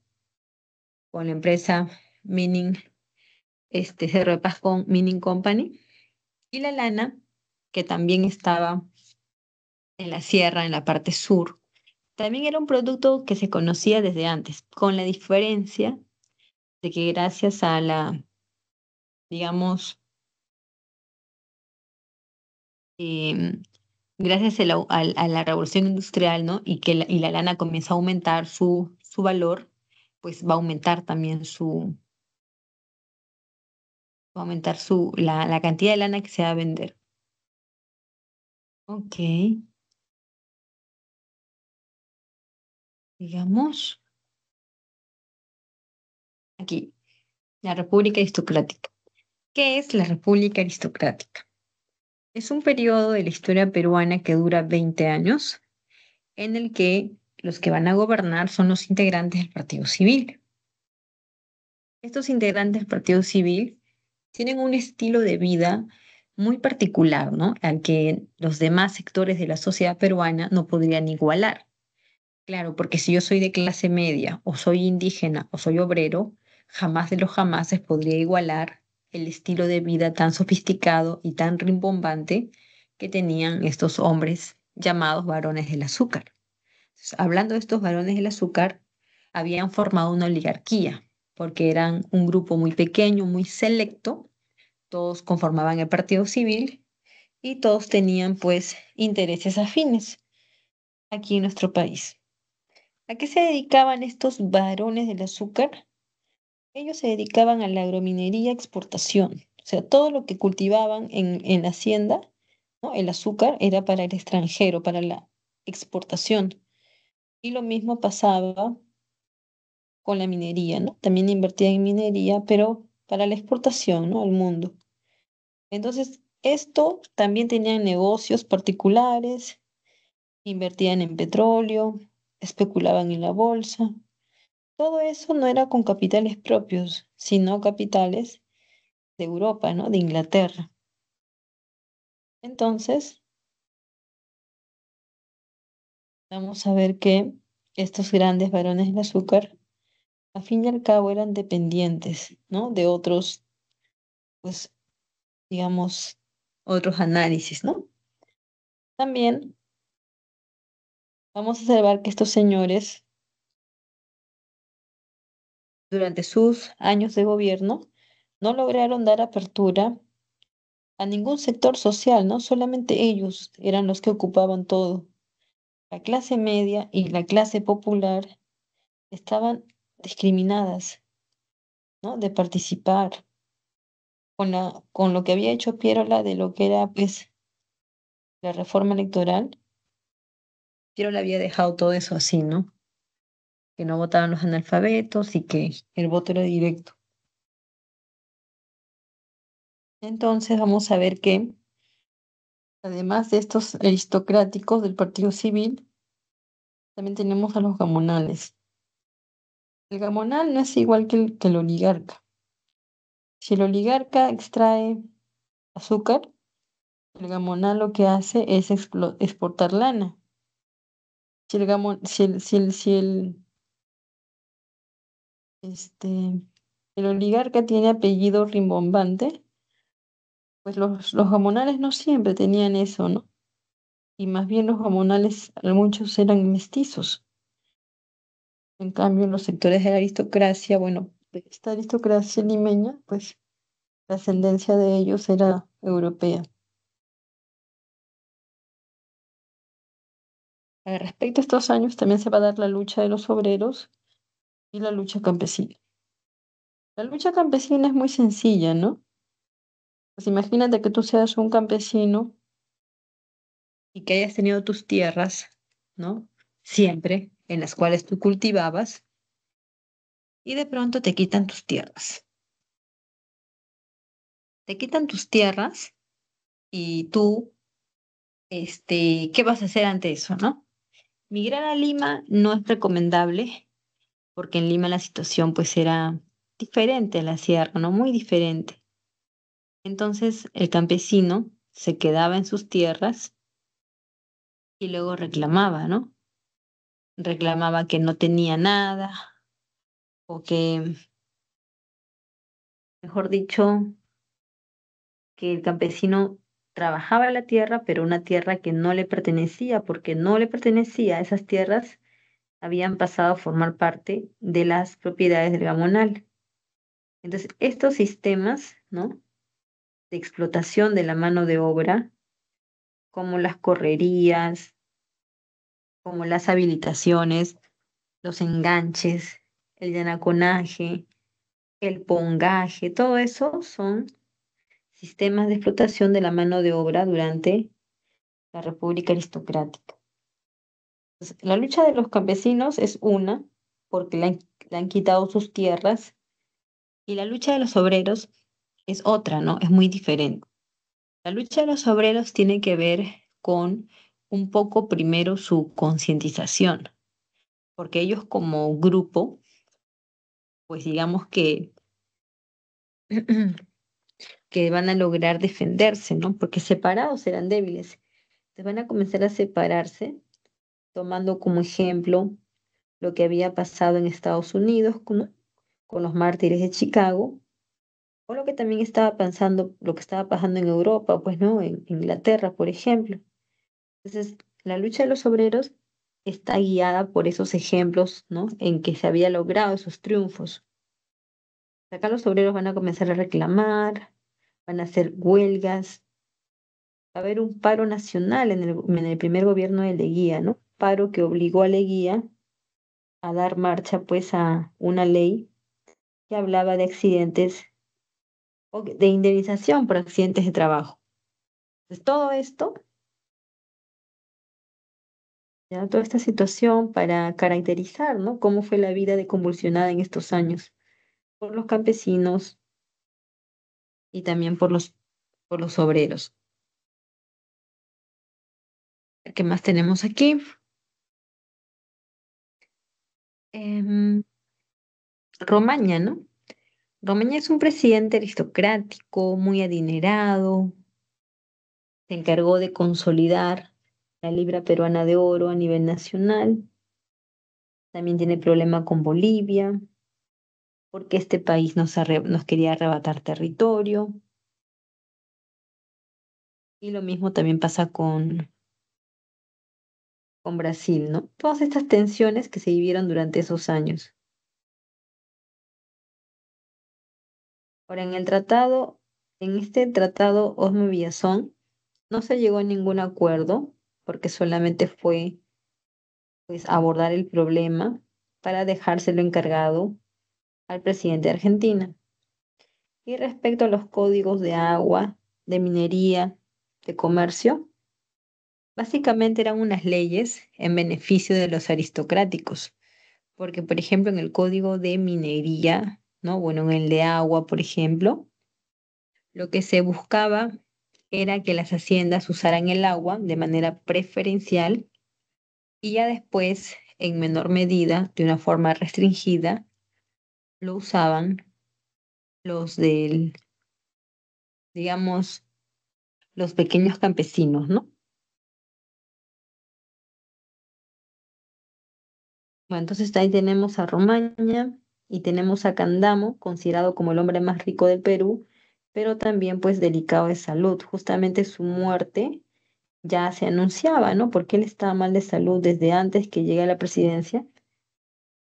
con la empresa Mining, Cerro de Pasco Mining Company. Y la lana, que también estaba en la sierra, en la parte sur, también era un producto que se conocía desde antes, con la diferencia de que gracias a digamos, em, gracias a la revolución industrial, ¿no? Y que y la lana comienza a aumentar su valor, pues va a aumentar también va a aumentar la cantidad de lana que se va a vender. Ok, digamos, aquí, la República Aristocrática. ¿Qué es la República Aristocrática? Es un periodo de la historia peruana que dura 20 años, en el que los que van a gobernar son los integrantes del Partido Civil. Estos integrantes del Partido Civil tienen un estilo de vida muy particular, ¿no? Al que los demás sectores de la sociedad peruana no podrían igualar. Claro, porque si yo soy de clase media, o soy indígena, o soy obrero, jamás de los jamases podría igualar el estilo de vida tan sofisticado y tan rimbombante que tenían estos hombres llamados varones del azúcar. Entonces, hablando de estos varones del azúcar, habían formado una oligarquía, porque eran un grupo muy pequeño, muy selecto, todos conformaban el Partido Civil y todos tenían pues intereses afines aquí en nuestro país. ¿A qué se dedicaban estos varones del azúcar? Ellos se dedicaban a la agrominería exportación, o sea, todo lo que cultivaban en la hacienda, ¿no? El azúcar era para el extranjero, para la exportación. Y lo mismo pasaba con la minería, ¿no? También invertían en minería, pero para la exportación, ¿no? Al mundo. Entonces, esto también tenían negocios particulares, invertían en petróleo, especulaban en la bolsa. Todo eso no era con capitales propios, sino capitales de Europa, ¿no? De Inglaterra. Entonces, vamos a ver que estos grandes varones del azúcar, a fin y al cabo, eran dependientes, ¿no? De otros, pues, digamos, otros análisis, ¿no? También vamos a observar que estos señores, durante sus años de gobierno, no lograron dar apertura a ningún sector social, ¿no? Solamente ellos eran los que ocupaban todo. La clase media y la clase popular estaban discriminadas, ¿no? De participar con lo que había hecho Pierola de lo que era, pues, la reforma electoral, pero le había dejado todo eso así, ¿no? Que no votaban los analfabetos y que el voto era directo. Entonces vamos a ver que, además de estos aristocráticos del Partido Civil, también tenemos a los gamonales. El gamonal no es igual que el oligarca. Si el oligarca extrae azúcar, el gamonal lo que hace es exportar lana. Si el gamon, este, el oligarca tiene apellido rimbombante, pues los gamonales no siempre tenían eso, ¿no? Y más bien los gamonales, muchos eran mestizos. En cambio, en los sectores de la aristocracia, bueno, de esta aristocracia limeña, pues la ascendencia de ellos era europea. Respecto a estos años, también se va a dar la lucha de los obreros y la lucha campesina. La lucha campesina es muy sencilla, ¿no? Pues imagínate que tú seas un campesino y que hayas tenido tus tierras, ¿no? Siempre, en las cuales tú cultivabas, y de pronto te quitan tus tierras. Te quitan tus tierras y tú, ¿qué vas a hacer ante eso, no? Migrar a Lima no es recomendable porque en Lima la situación pues era diferente a la sierra, ¿no? Muy diferente. Entonces el campesino se quedaba en sus tierras y luego reclamaba, ¿no? Reclamaba que no tenía nada o que, mejor dicho, que el campesino trabajaba la tierra, pero una tierra que no le pertenecía, porque no le pertenecía, esas tierras habían pasado a formar parte de las propiedades del gamonal. Entonces, estos sistemas, ¿no? De explotación de la mano de obra, como las correrías, como las habilitaciones, los enganches, el llanaconaje, el pongaje, todo eso son sistemas de explotación de la mano de obra durante la República Aristocrática. Entonces, la lucha de los campesinos es una, porque le han quitado sus tierras, y la lucha de los obreros es otra, ¿no? Es muy diferente. La lucha de los obreros tiene que ver con un poco primero su concientización, porque ellos como grupo, pues digamos que, que van a lograr defenderse, ¿no? Porque separados serán débiles. Se van a comenzar a separarse, tomando como ejemplo lo que había pasado en Estados Unidos con los mártires de Chicago, o lo que también estaba pasando, lo que estaba pasando en Europa, pues, ¿no? En Inglaterra, por ejemplo. Entonces, la lucha de los obreros está guiada por esos ejemplos, ¿no? En que se había logrado esos triunfos. Acá los obreros van a comenzar a reclamar, van a hacer huelgas, va a haber un paro nacional en el primer gobierno de Leguía, ¿no? Paro que obligó a Leguía a dar marcha, pues, a una ley que hablaba de accidentes o de indemnización por accidentes de trabajo. Entonces, todo esto, ya, toda esta situación para caracterizar, ¿no? Cómo fue la vida de convulsionada en estos años por los campesinos y también por los obreros. ¿Qué más tenemos aquí? Em, Romaña, ¿no? Romaña es un presidente aristocrático, muy adinerado, se encargó de consolidar la libra peruana de oro a nivel nacional, también tiene problema con Bolivia, porque este país nos quería arrebatar territorio, y lo mismo también pasa con Brasil, ¿no? Todas estas tensiones que se vivieron durante esos años. Ahora, en este tratado Osmo Villazón, no se llegó a ningún acuerdo, porque solamente fue pues abordar el problema para dejárselo encargado al presidente de Argentina. Y respecto a los códigos de agua, de minería, de comercio, Básicamente eran unas leyes en beneficio de los aristocráticos, porque por ejemplo en el código de minería, ¿no? Bueno, en el de agua, por ejemplo, lo que se buscaba era que las haciendas usaran el agua de manera preferencial y ya después, en menor medida, de una forma restringida, lo usaban los del, digamos, los pequeños campesinos, ¿no? Bueno, entonces ahí tenemos a Romaña y tenemos a Candamo, considerado como el hombre más rico del Perú, pero también pues delicado de salud. Justamente su muerte ya se anunciaba, ¿no? Porque él estaba mal de salud desde antes que llegue a la presidencia.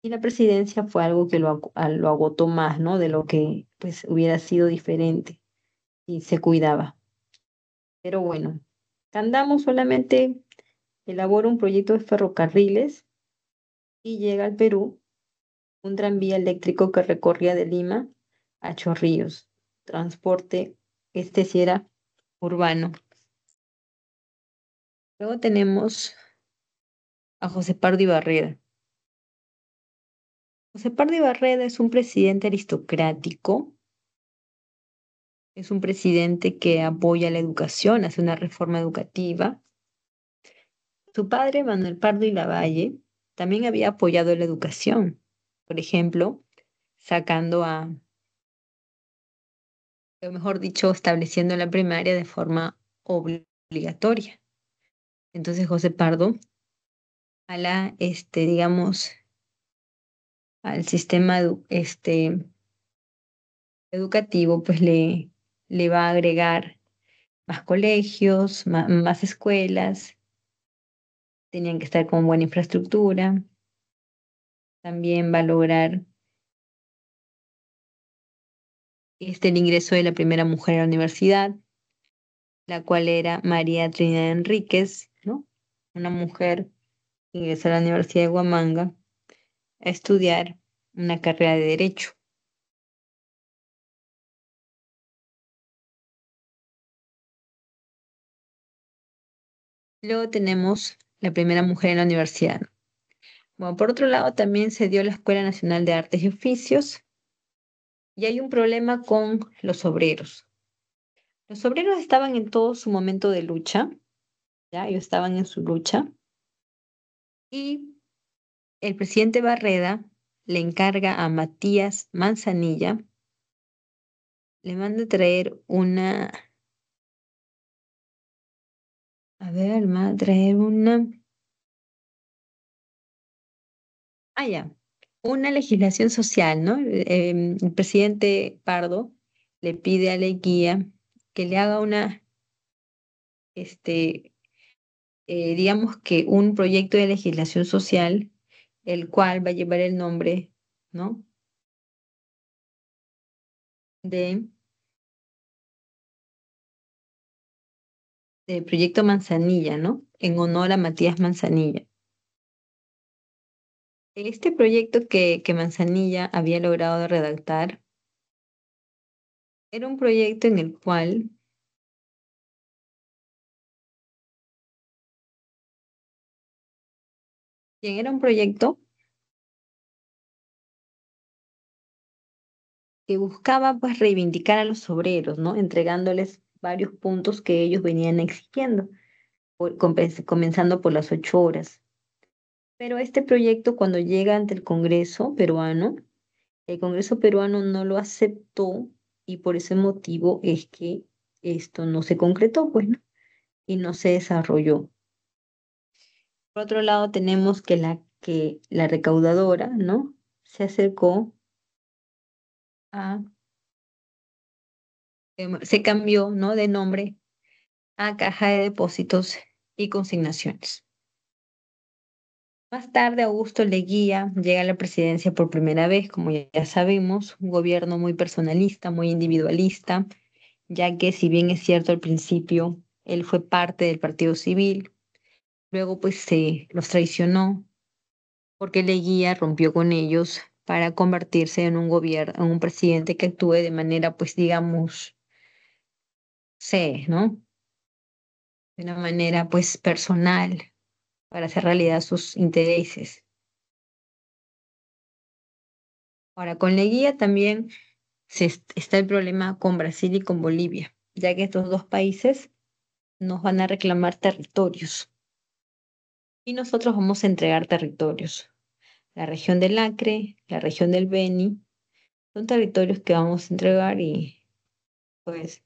Y la presidencia fue algo que lo agotó más, ¿no? De lo que pues hubiera sido diferente y se cuidaba. Pero bueno, Candamo solamente elabora un proyecto de ferrocarriles y llega al Perú un tranvía eléctrico que recorría de Lima a Chorrillos. Transporte, este sí era urbano. Luego tenemos a José Pardo Barreda. José Pardo Barreda es un presidente aristocrático, es un presidente que apoya la educación, hace una reforma educativa. Su padre, Manuel Pardo y Lavalle, también había apoyado la educación, por ejemplo, sacando o mejor dicho, estableciendo la primaria de forma obligatoria. Entonces José Pardo a la, digamos, al sistema educativo, pues le va a agregar más colegios, más escuelas, tenían que estar con buena infraestructura, también va a lograr el ingreso de la primera mujer a la universidad, la cual era María Trinidad Enríquez, ¿no? Una mujer que ingresó a la Universidad de Huamanga a estudiar una carrera de Derecho. Luego tenemos la primera mujer en la universidad. Bueno, por otro lado, también se dio la Escuela Nacional de Artes y Oficios y hay un problema con los obreros. Los obreros estaban en todo su momento de lucha, ¿ya? Ellos estaban en su lucha y el presidente Barreda le encarga a Matías Manzanilla, le manda traer traer ya, una legislación social, ¿no? El presidente Pardo le pide a Leguía que le haga este, digamos que un proyecto de legislación social, el cual va a llevar el nombre, ¿no? De, de Proyecto Manzanilla, ¿no? En honor a Matías Manzanilla. Este proyecto que Manzanilla había logrado redactar era un proyecto en el cual, bien, era un proyecto que buscaba pues reivindicar a los obreros, ¿no? Entregándoles varios puntos que ellos venían exigiendo, comenzando por las 8 horas. Pero este proyecto cuando llega ante el Congreso peruano no lo aceptó y por ese motivo es que esto no se concretó, pues, ¿no? Y no se desarrolló. Por otro lado, tenemos que la recaudadora, ¿no? Se acercó a, se cambió, ¿no? De nombre a Caja de Depósitos y Consignaciones. Más tarde, Augusto Leguía llega a la presidencia por primera vez, como ya sabemos, un gobierno muy personalista, muy individualista, ya que si bien es cierto al principio, él fue parte del Partido Civil, luego pues se los traicionó porque Leguía rompió con ellos para convertirse en un gobierno, en un presidente que actúe de manera pues digamos, sé, ¿no? de una manera pues personal para hacer realidad sus intereses. Ahora, con Leguía también está el problema con Brasil y con Bolivia, ya que estos dos países nos van a reclamar territorios y nosotros vamos a entregar territorios. La región del Acre, la región del Beni, son territorios que vamos a entregar y pues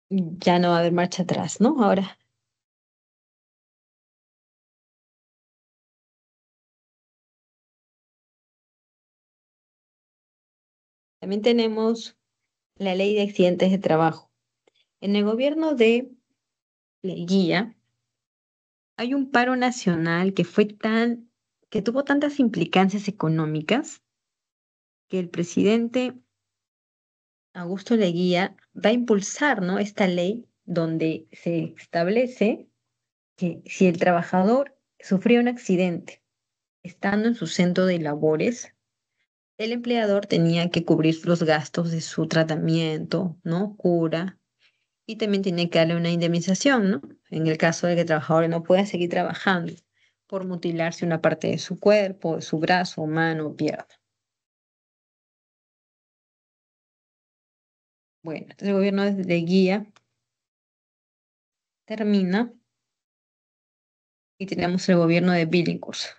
ya no va a haber marcha atrás, ¿no? Ahora, también tenemos la ley de accidentes de trabajo. En el gobierno de Leguía hay un paro nacional que tuvo tantas implicancias económicas que el presidente Augusto Leguía va a impulsar, ¿no? Esta ley donde se establece que si el trabajador sufría un accidente estando en su centro de labores, el empleador tenía que cubrir los gastos de su tratamiento, ¿no? Cura, y también tiene que darle una indemnización, ¿no? En el caso de que el trabajador no pueda seguir trabajando por mutilarse una parte de su cuerpo, de su brazo, mano o pierna. Bueno, entonces el gobierno de Guía termina y tenemos el gobierno de Billinghurst.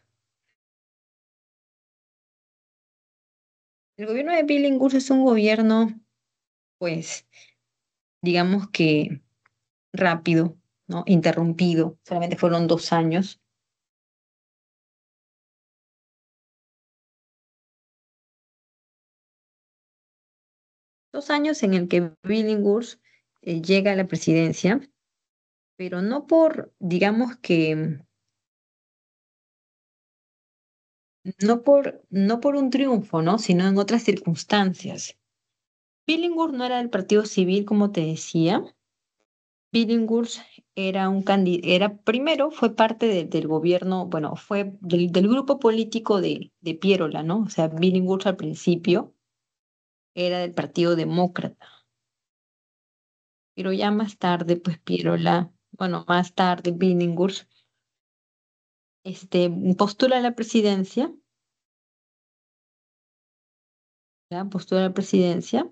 El gobierno de Billinghurst es un gobierno, pues, digamos que rápido, ¿no? Interrumpido. Solamente fueron 2 años. 2 años en el que Billinghurst llega a la presidencia, pero no por, digamos que, no por un triunfo, ¿no? Sino en otras circunstancias. Billinghurst no era del Partido Civil, como te decía. Billinghurst primero fue parte del gobierno, bueno, fue del grupo político de Pierola, ¿no? O sea, Billinghurst al principio era del Partido Demócrata, pero ya más tarde, pues Pierola, bueno, más tarde Billinghurst, postula a la presidencia, ¿ya? Postula a la presidencia,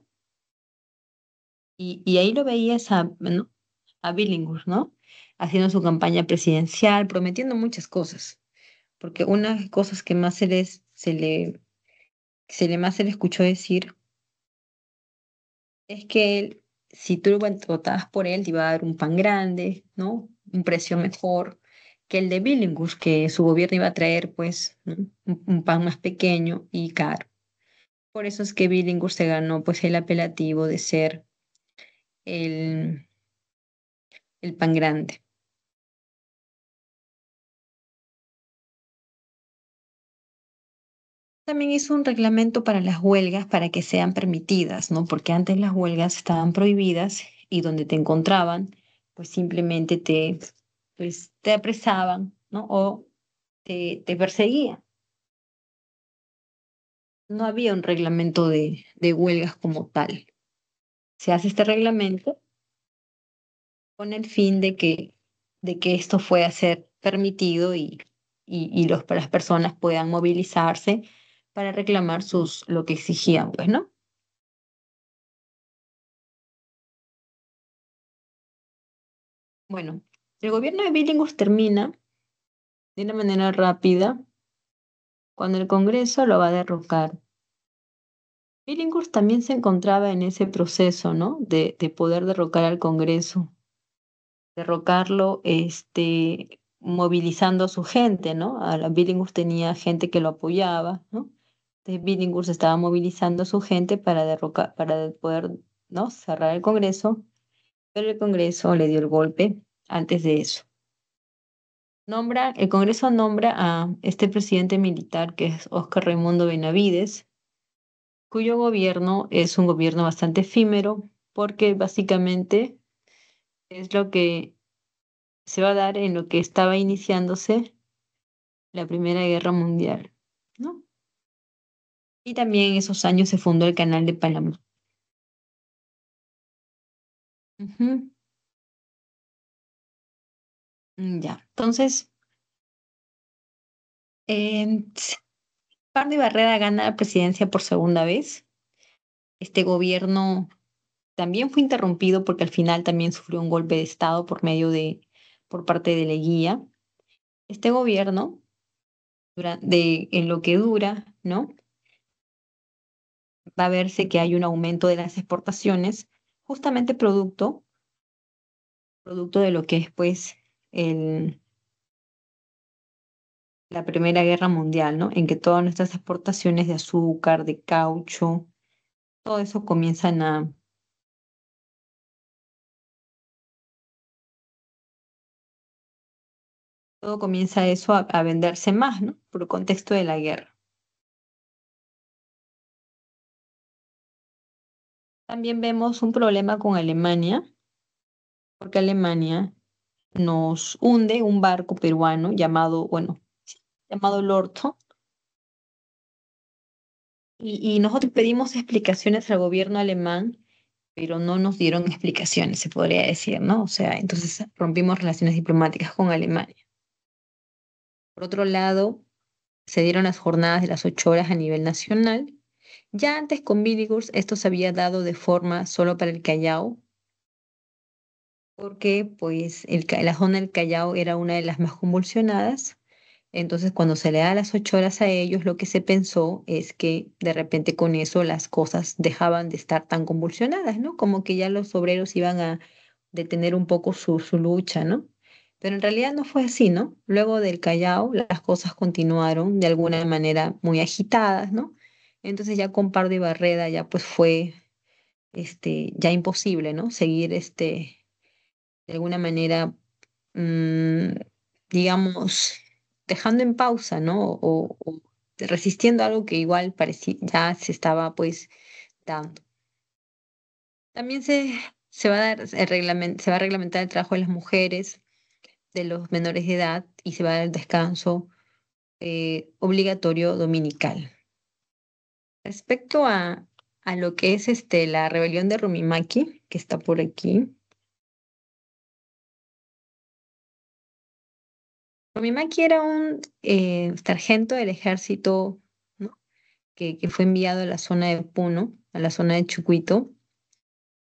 y ahí lo veías ¿no? A Billinghurst, ¿no? Haciendo su campaña presidencial, prometiendo muchas cosas, porque una de las cosas que más más se le escuchó decir es que él, si tú votabas por él, te iba a dar un pan grande, ¿no? Un precio mejor que el de Billinghurst, que su gobierno iba a traer, pues, ¿no? Un pan más pequeño y caro. Por eso es que Billinghurst se ganó, pues, el apelativo de ser el, el pan grande. También hizo un reglamento para las huelgas para que sean permitidas, ¿no? Porque antes las huelgas estaban prohibidas y donde te encontraban, pues simplemente pues, te apresaban, ¿no? O te perseguían. No había un reglamento de huelgas como tal. Se hace este reglamento con el fin de que esto pueda ser permitido y las personas puedan movilizarse para reclamar lo que exigían, pues, ¿no? Bueno, el gobierno de Billinghurst termina de una manera rápida cuando el Congreso lo va a derrocar. Billinghurst también se encontraba en ese proceso, ¿no? De poder derrocar al Congreso, derrocarlo, movilizando a su gente, ¿no? A la Billinghurst tenía gente que lo apoyaba, ¿no? Entonces Billinghurst estaba movilizando a su gente para derrocar, para poder, ¿no? Cerrar el Congreso, pero el Congreso le dio el golpe antes de eso. El Congreso nombra a este presidente militar que es Óscar Raimundo Benavides, cuyo gobierno es un gobierno bastante efímero porque básicamente es lo que se va a dar en lo que estaba iniciándose la Primera Guerra Mundial, ¿no? Y también en esos años se fundó el Canal de Panamá. Ujú. Ya, entonces, sí, Pardo Barrera gana la presidencia por segunda vez. Este gobierno también fue interrumpido porque al final también sufrió un golpe de Estado por parte de Leguía. Este gobierno, en lo que dura, ¿no? Va a verse que hay un aumento de las exportaciones, justamente producto de lo que es, pues, el, la Primera Guerra Mundial, ¿no? En que todas nuestras exportaciones de azúcar, de caucho, todo eso todo comienza eso a venderse más, ¿no? Por el contexto de la guerra. También vemos un problema con Alemania, porque Alemania nos hunde un barco peruano llamado, bueno, llamado Lorto, y nosotros pedimos explicaciones al gobierno alemán, pero no nos dieron explicaciones, se podría decir, ¿no? O sea, entonces rompimos relaciones diplomáticas con Alemania. Por otro lado, se dieron las jornadas de las 8 horas a nivel nacional. Ya antes con Billigurs esto se había dado de forma solo para el Callao, porque pues la zona del Callao era una de las más convulsionadas. Entonces, cuando se le da las 8 horas a ellos, lo que se pensó es que de repente con eso las cosas dejaban de estar tan convulsionadas, ¿no? Como que ya los obreros iban a detener un poco su lucha, ¿no? Pero en realidad no fue así, ¿no? Luego del Callao, las cosas continuaron de alguna manera muy agitadas, ¿no? Entonces ya con Pardo y Barreda ya pues fue ya imposible, ¿no? Seguir de alguna manera, mm, digamos, dejando en pausa, ¿no? O resistiendo algo que igual parecía, ya se estaba pues dando. También se va a dar se va a reglamentar el trabajo de las mujeres, de los menores de edad y se va a dar el descanso obligatorio dominical. Respecto a lo que es la rebelión de Rumimaki, que está por aquí, Rumimaki era un sargento del ejército, ¿no? Que fue enviado a la zona de Puno, a la zona de Chucuito,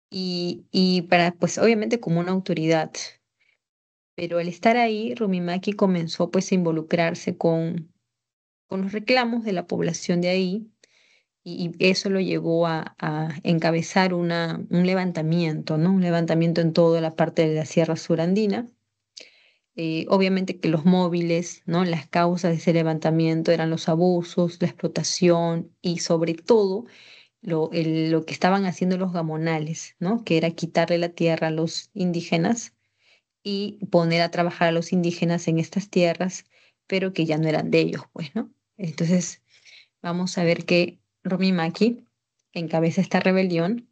y para, pues obviamente como una autoridad. Pero al estar ahí, Rumimaki comenzó pues a involucrarse con los reclamos de la población de ahí, y eso lo llevó a encabezar un levantamiento, ¿no? Un levantamiento en toda la parte de la Sierra Surandina. Obviamente que los móviles, ¿no? Las causas de ese levantamiento eran los abusos, la explotación y sobre todo lo que estaban haciendo los gamonales, ¿no? Que era quitarle la tierra a los indígenas y poner a trabajar a los indígenas en estas tierras, pero que ya no eran de ellos, pues, ¿no? Entonces, vamos a ver que Romy Maki encabeza esta rebelión,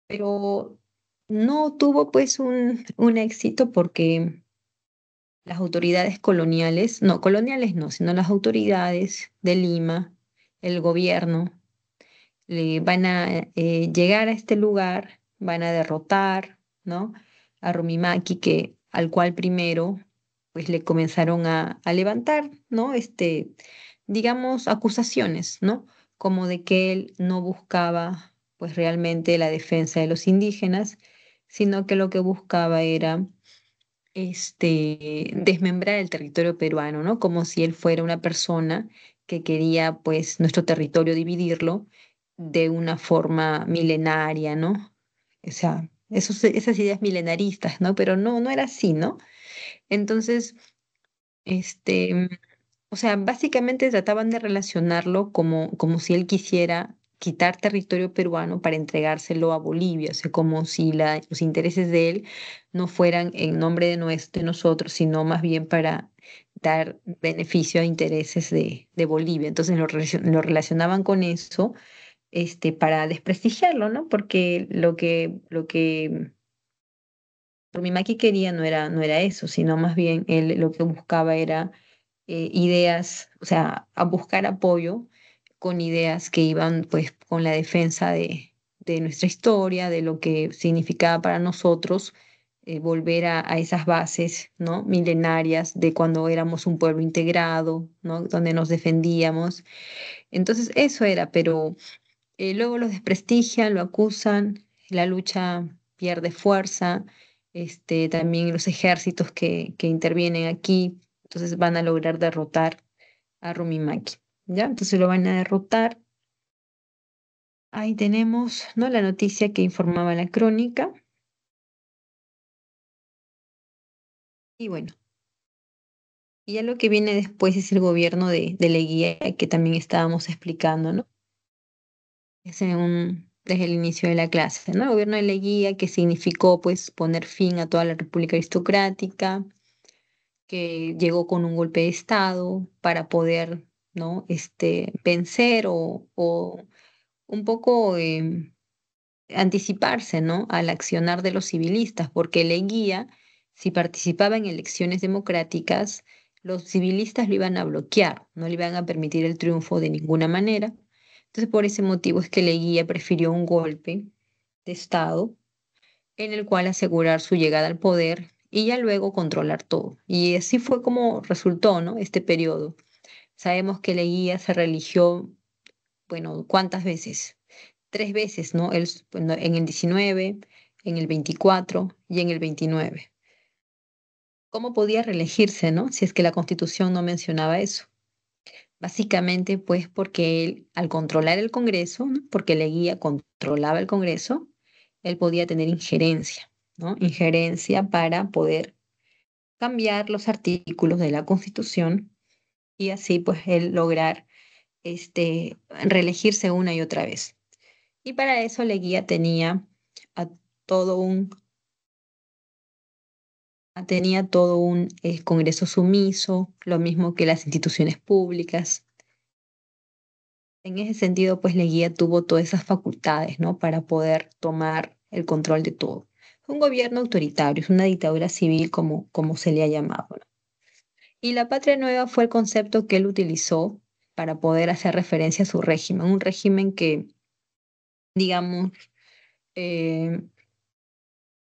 pero no tuvo pues un éxito porque las autoridades coloniales, no, coloniales no, sino las autoridades de Lima, el gobierno, le van a llegar a este lugar, van a derrotar, ¿no? A Rumimaki, al cual primero pues le comenzaron a levantar, ¿no? Digamos, acusaciones, ¿no? Como de que él no buscaba pues realmente la defensa de los indígenas, sino que lo que buscaba era desmembrar el territorio peruano, ¿no? Como si él fuera una persona que quería, pues, nuestro territorio dividirlo de una forma milenaria, ¿no? O sea, esas ideas milenaristas, ¿no? Pero no, no era así, ¿no? Entonces, este, o sea, básicamente trataban de relacionarlo como si él quisiera quitar territorio peruano para entregárselo a Bolivia, o sea, como si los intereses de él no fueran en nombre de nosotros, sino más bien para dar beneficio a intereses de Bolivia. Entonces lo relacionaban con eso, para desprestigiarlo, ¿no? Porque lo que Maki quería no era eso, sino más bien él lo que buscaba era ideas, o sea, a buscar apoyo con ideas que iban pues con la defensa de nuestra historia, de lo que significaba para nosotros volver a esas bases, ¿no? Milenarias de cuando éramos un pueblo integrado, ¿no? Donde nos defendíamos. Entonces eso era, pero luego los desprestigian, lo acusan, la lucha pierde fuerza, también los ejércitos que intervienen aquí, entonces van a lograr derrotar a Rumimaki, ¿ya? Entonces lo van a derrotar. Ahí tenemos, ¿no? La noticia que informaba la crónica. Y bueno, y ya lo que viene después es el gobierno de Leguía, que también estábamos explicando, ¿no? Desde el inicio de la clase, ¿no? El gobierno de Leguía, que significó pues poner fin a toda la república aristocrática, que llegó con un golpe de Estado para poder, ¿no? Vencer o un poco anticiparse, ¿no? Al accionar de los civilistas, porque Leguía, si participaba en elecciones democráticas, los civilistas lo iban a bloquear, no le iban a permitir el triunfo de ninguna manera. Entonces, por ese motivo es que Leguía prefirió un golpe de Estado en el cual asegurar su llegada al poder y ya luego controlar todo. Y así fue como resultó, ¿no? Este periodo. Sabemos que Leguía se religió, bueno, ¿cuántas veces? Tres veces, ¿no? Bueno, en el 19, en el 24 y en el 29. ¿Cómo podía reelegirse, no? Si es que la Constitución no mencionaba eso. Básicamente, pues porque él, al controlar el Congreso, ¿no? Porque Leguía controlaba el Congreso, él podía tener injerencia, ¿no? Injerencia para poder cambiar los artículos de la Constitución y así, pues, él lograr reelegirse una y otra vez. Y para eso Leguía a todo un, tenía todo un Congreso sumiso, lo mismo que las instituciones públicas. En ese sentido, pues Leguía tuvo todas esas facultades, ¿no? Para poder tomar el control de todo. Fue un gobierno autoritario, es una dictadura civil como se le ha llamado, ¿no? Y la patria nueva fue el concepto que él utilizó para poder hacer referencia a su régimen, un régimen que, digamos, eh,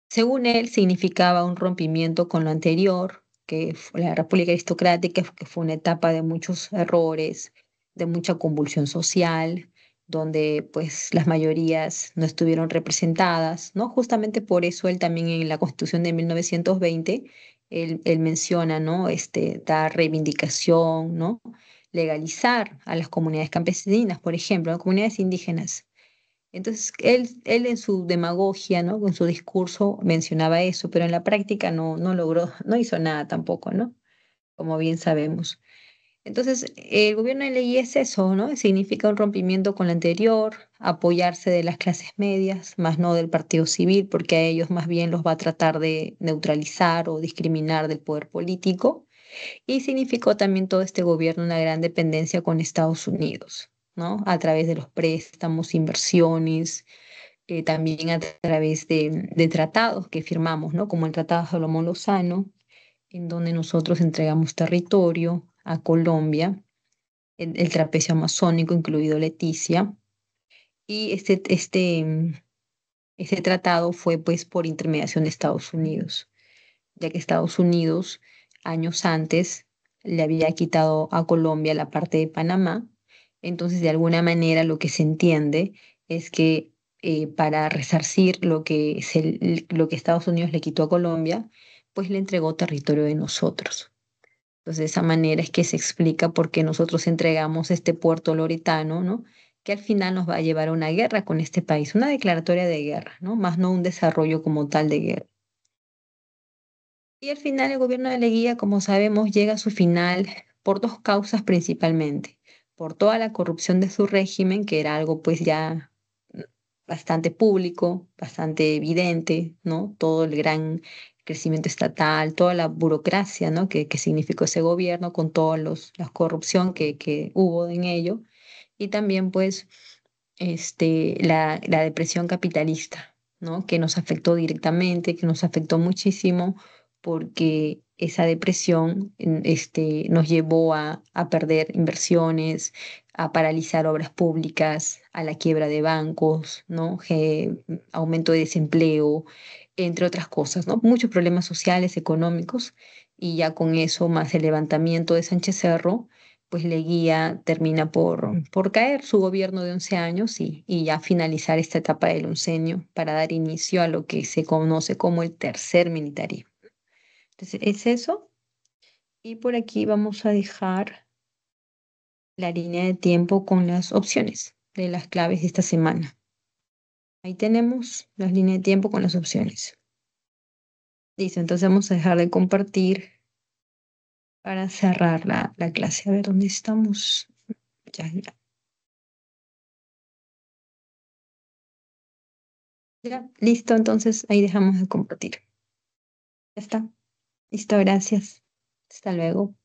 según él, significaba un rompimiento con lo anterior, que fue la República Aristocrática, que fue una etapa de muchos errores, de mucha convulsión social, donde pues las mayorías no estuvieron representadas, ¿no? Justamente por eso él también en la Constitución de 1920, él menciona, ¿no? Dar reivindicación, ¿no? Legalizar a las comunidades campesinas, por ejemplo, a comunidades indígenas. Entonces, él en su demagogia, ¿no? Con su discurso mencionaba eso, pero en la práctica no logró, no hizo nada tampoco, ¿no? Como bien sabemos. Entonces, el gobierno de ley es eso, ¿no? Significa un rompimiento con lo anterior, apoyarse de las clases medias, más no del partido civil, porque a ellos más bien los va a tratar de neutralizar o discriminar del poder político. Y significó también todo este gobierno una gran dependencia con Estados Unidos, ¿no? A través de los préstamos, inversiones, también a través de tratados que firmamos, ¿no? Como el Tratado de Salomón Lozano, en donde nosotros entregamos territorio a Colombia, el trapecio amazónico, incluido Leticia, y este tratado fue pues por intermediación de Estados Unidos, ya que Estados Unidos años antes le había quitado a Colombia la parte de Panamá. Entonces, de alguna manera, lo que se entiende es que para resarcir lo que Estados Unidos le quitó a Colombia, pues le entregó territorio de nosotros. Entonces, de esa manera es que se explica por qué nosotros entregamos este puerto loretano, ¿no? Que al final nos va a llevar a una guerra con este país, una declaratoria de guerra, ¿no? Más no un desarrollo como tal de guerra. Y al final el gobierno de Leguía, como sabemos, llega a su final por dos causas principalmente. Por toda la corrupción de su régimen, que era algo pues ya bastante público, bastante evidente, ¿no? Todo el gran crecimiento estatal, toda la burocracia, ¿no? Que significó ese gobierno con toda la corrupción que hubo en ello. Y también pues la depresión capitalista, ¿no? Que nos afectó directamente, que nos afectó muchísimo porque esa depresión nos llevó a perder inversiones, a paralizar obras públicas, a la quiebra de bancos, ¿no? Aumento de desempleo, entre otras cosas, ¿no? Muchos problemas sociales, económicos, y ya con eso, más el levantamiento de Sánchez Cerro, pues Leguía termina por caer su gobierno de 11 años y ya finalizar esta etapa del oncenio para dar inicio a lo que se conoce como el tercer militarismo. Entonces, es eso. Y por aquí vamos a dejar la línea de tiempo con las opciones de las claves de esta semana. Ahí tenemos la línea de tiempo con las opciones. Listo, entonces vamos a dejar de compartir para cerrar la clase. A ver dónde estamos. Ya, ya, ya. Listo, entonces ahí dejamos de compartir. Ya está. Listo, gracias. Hasta luego.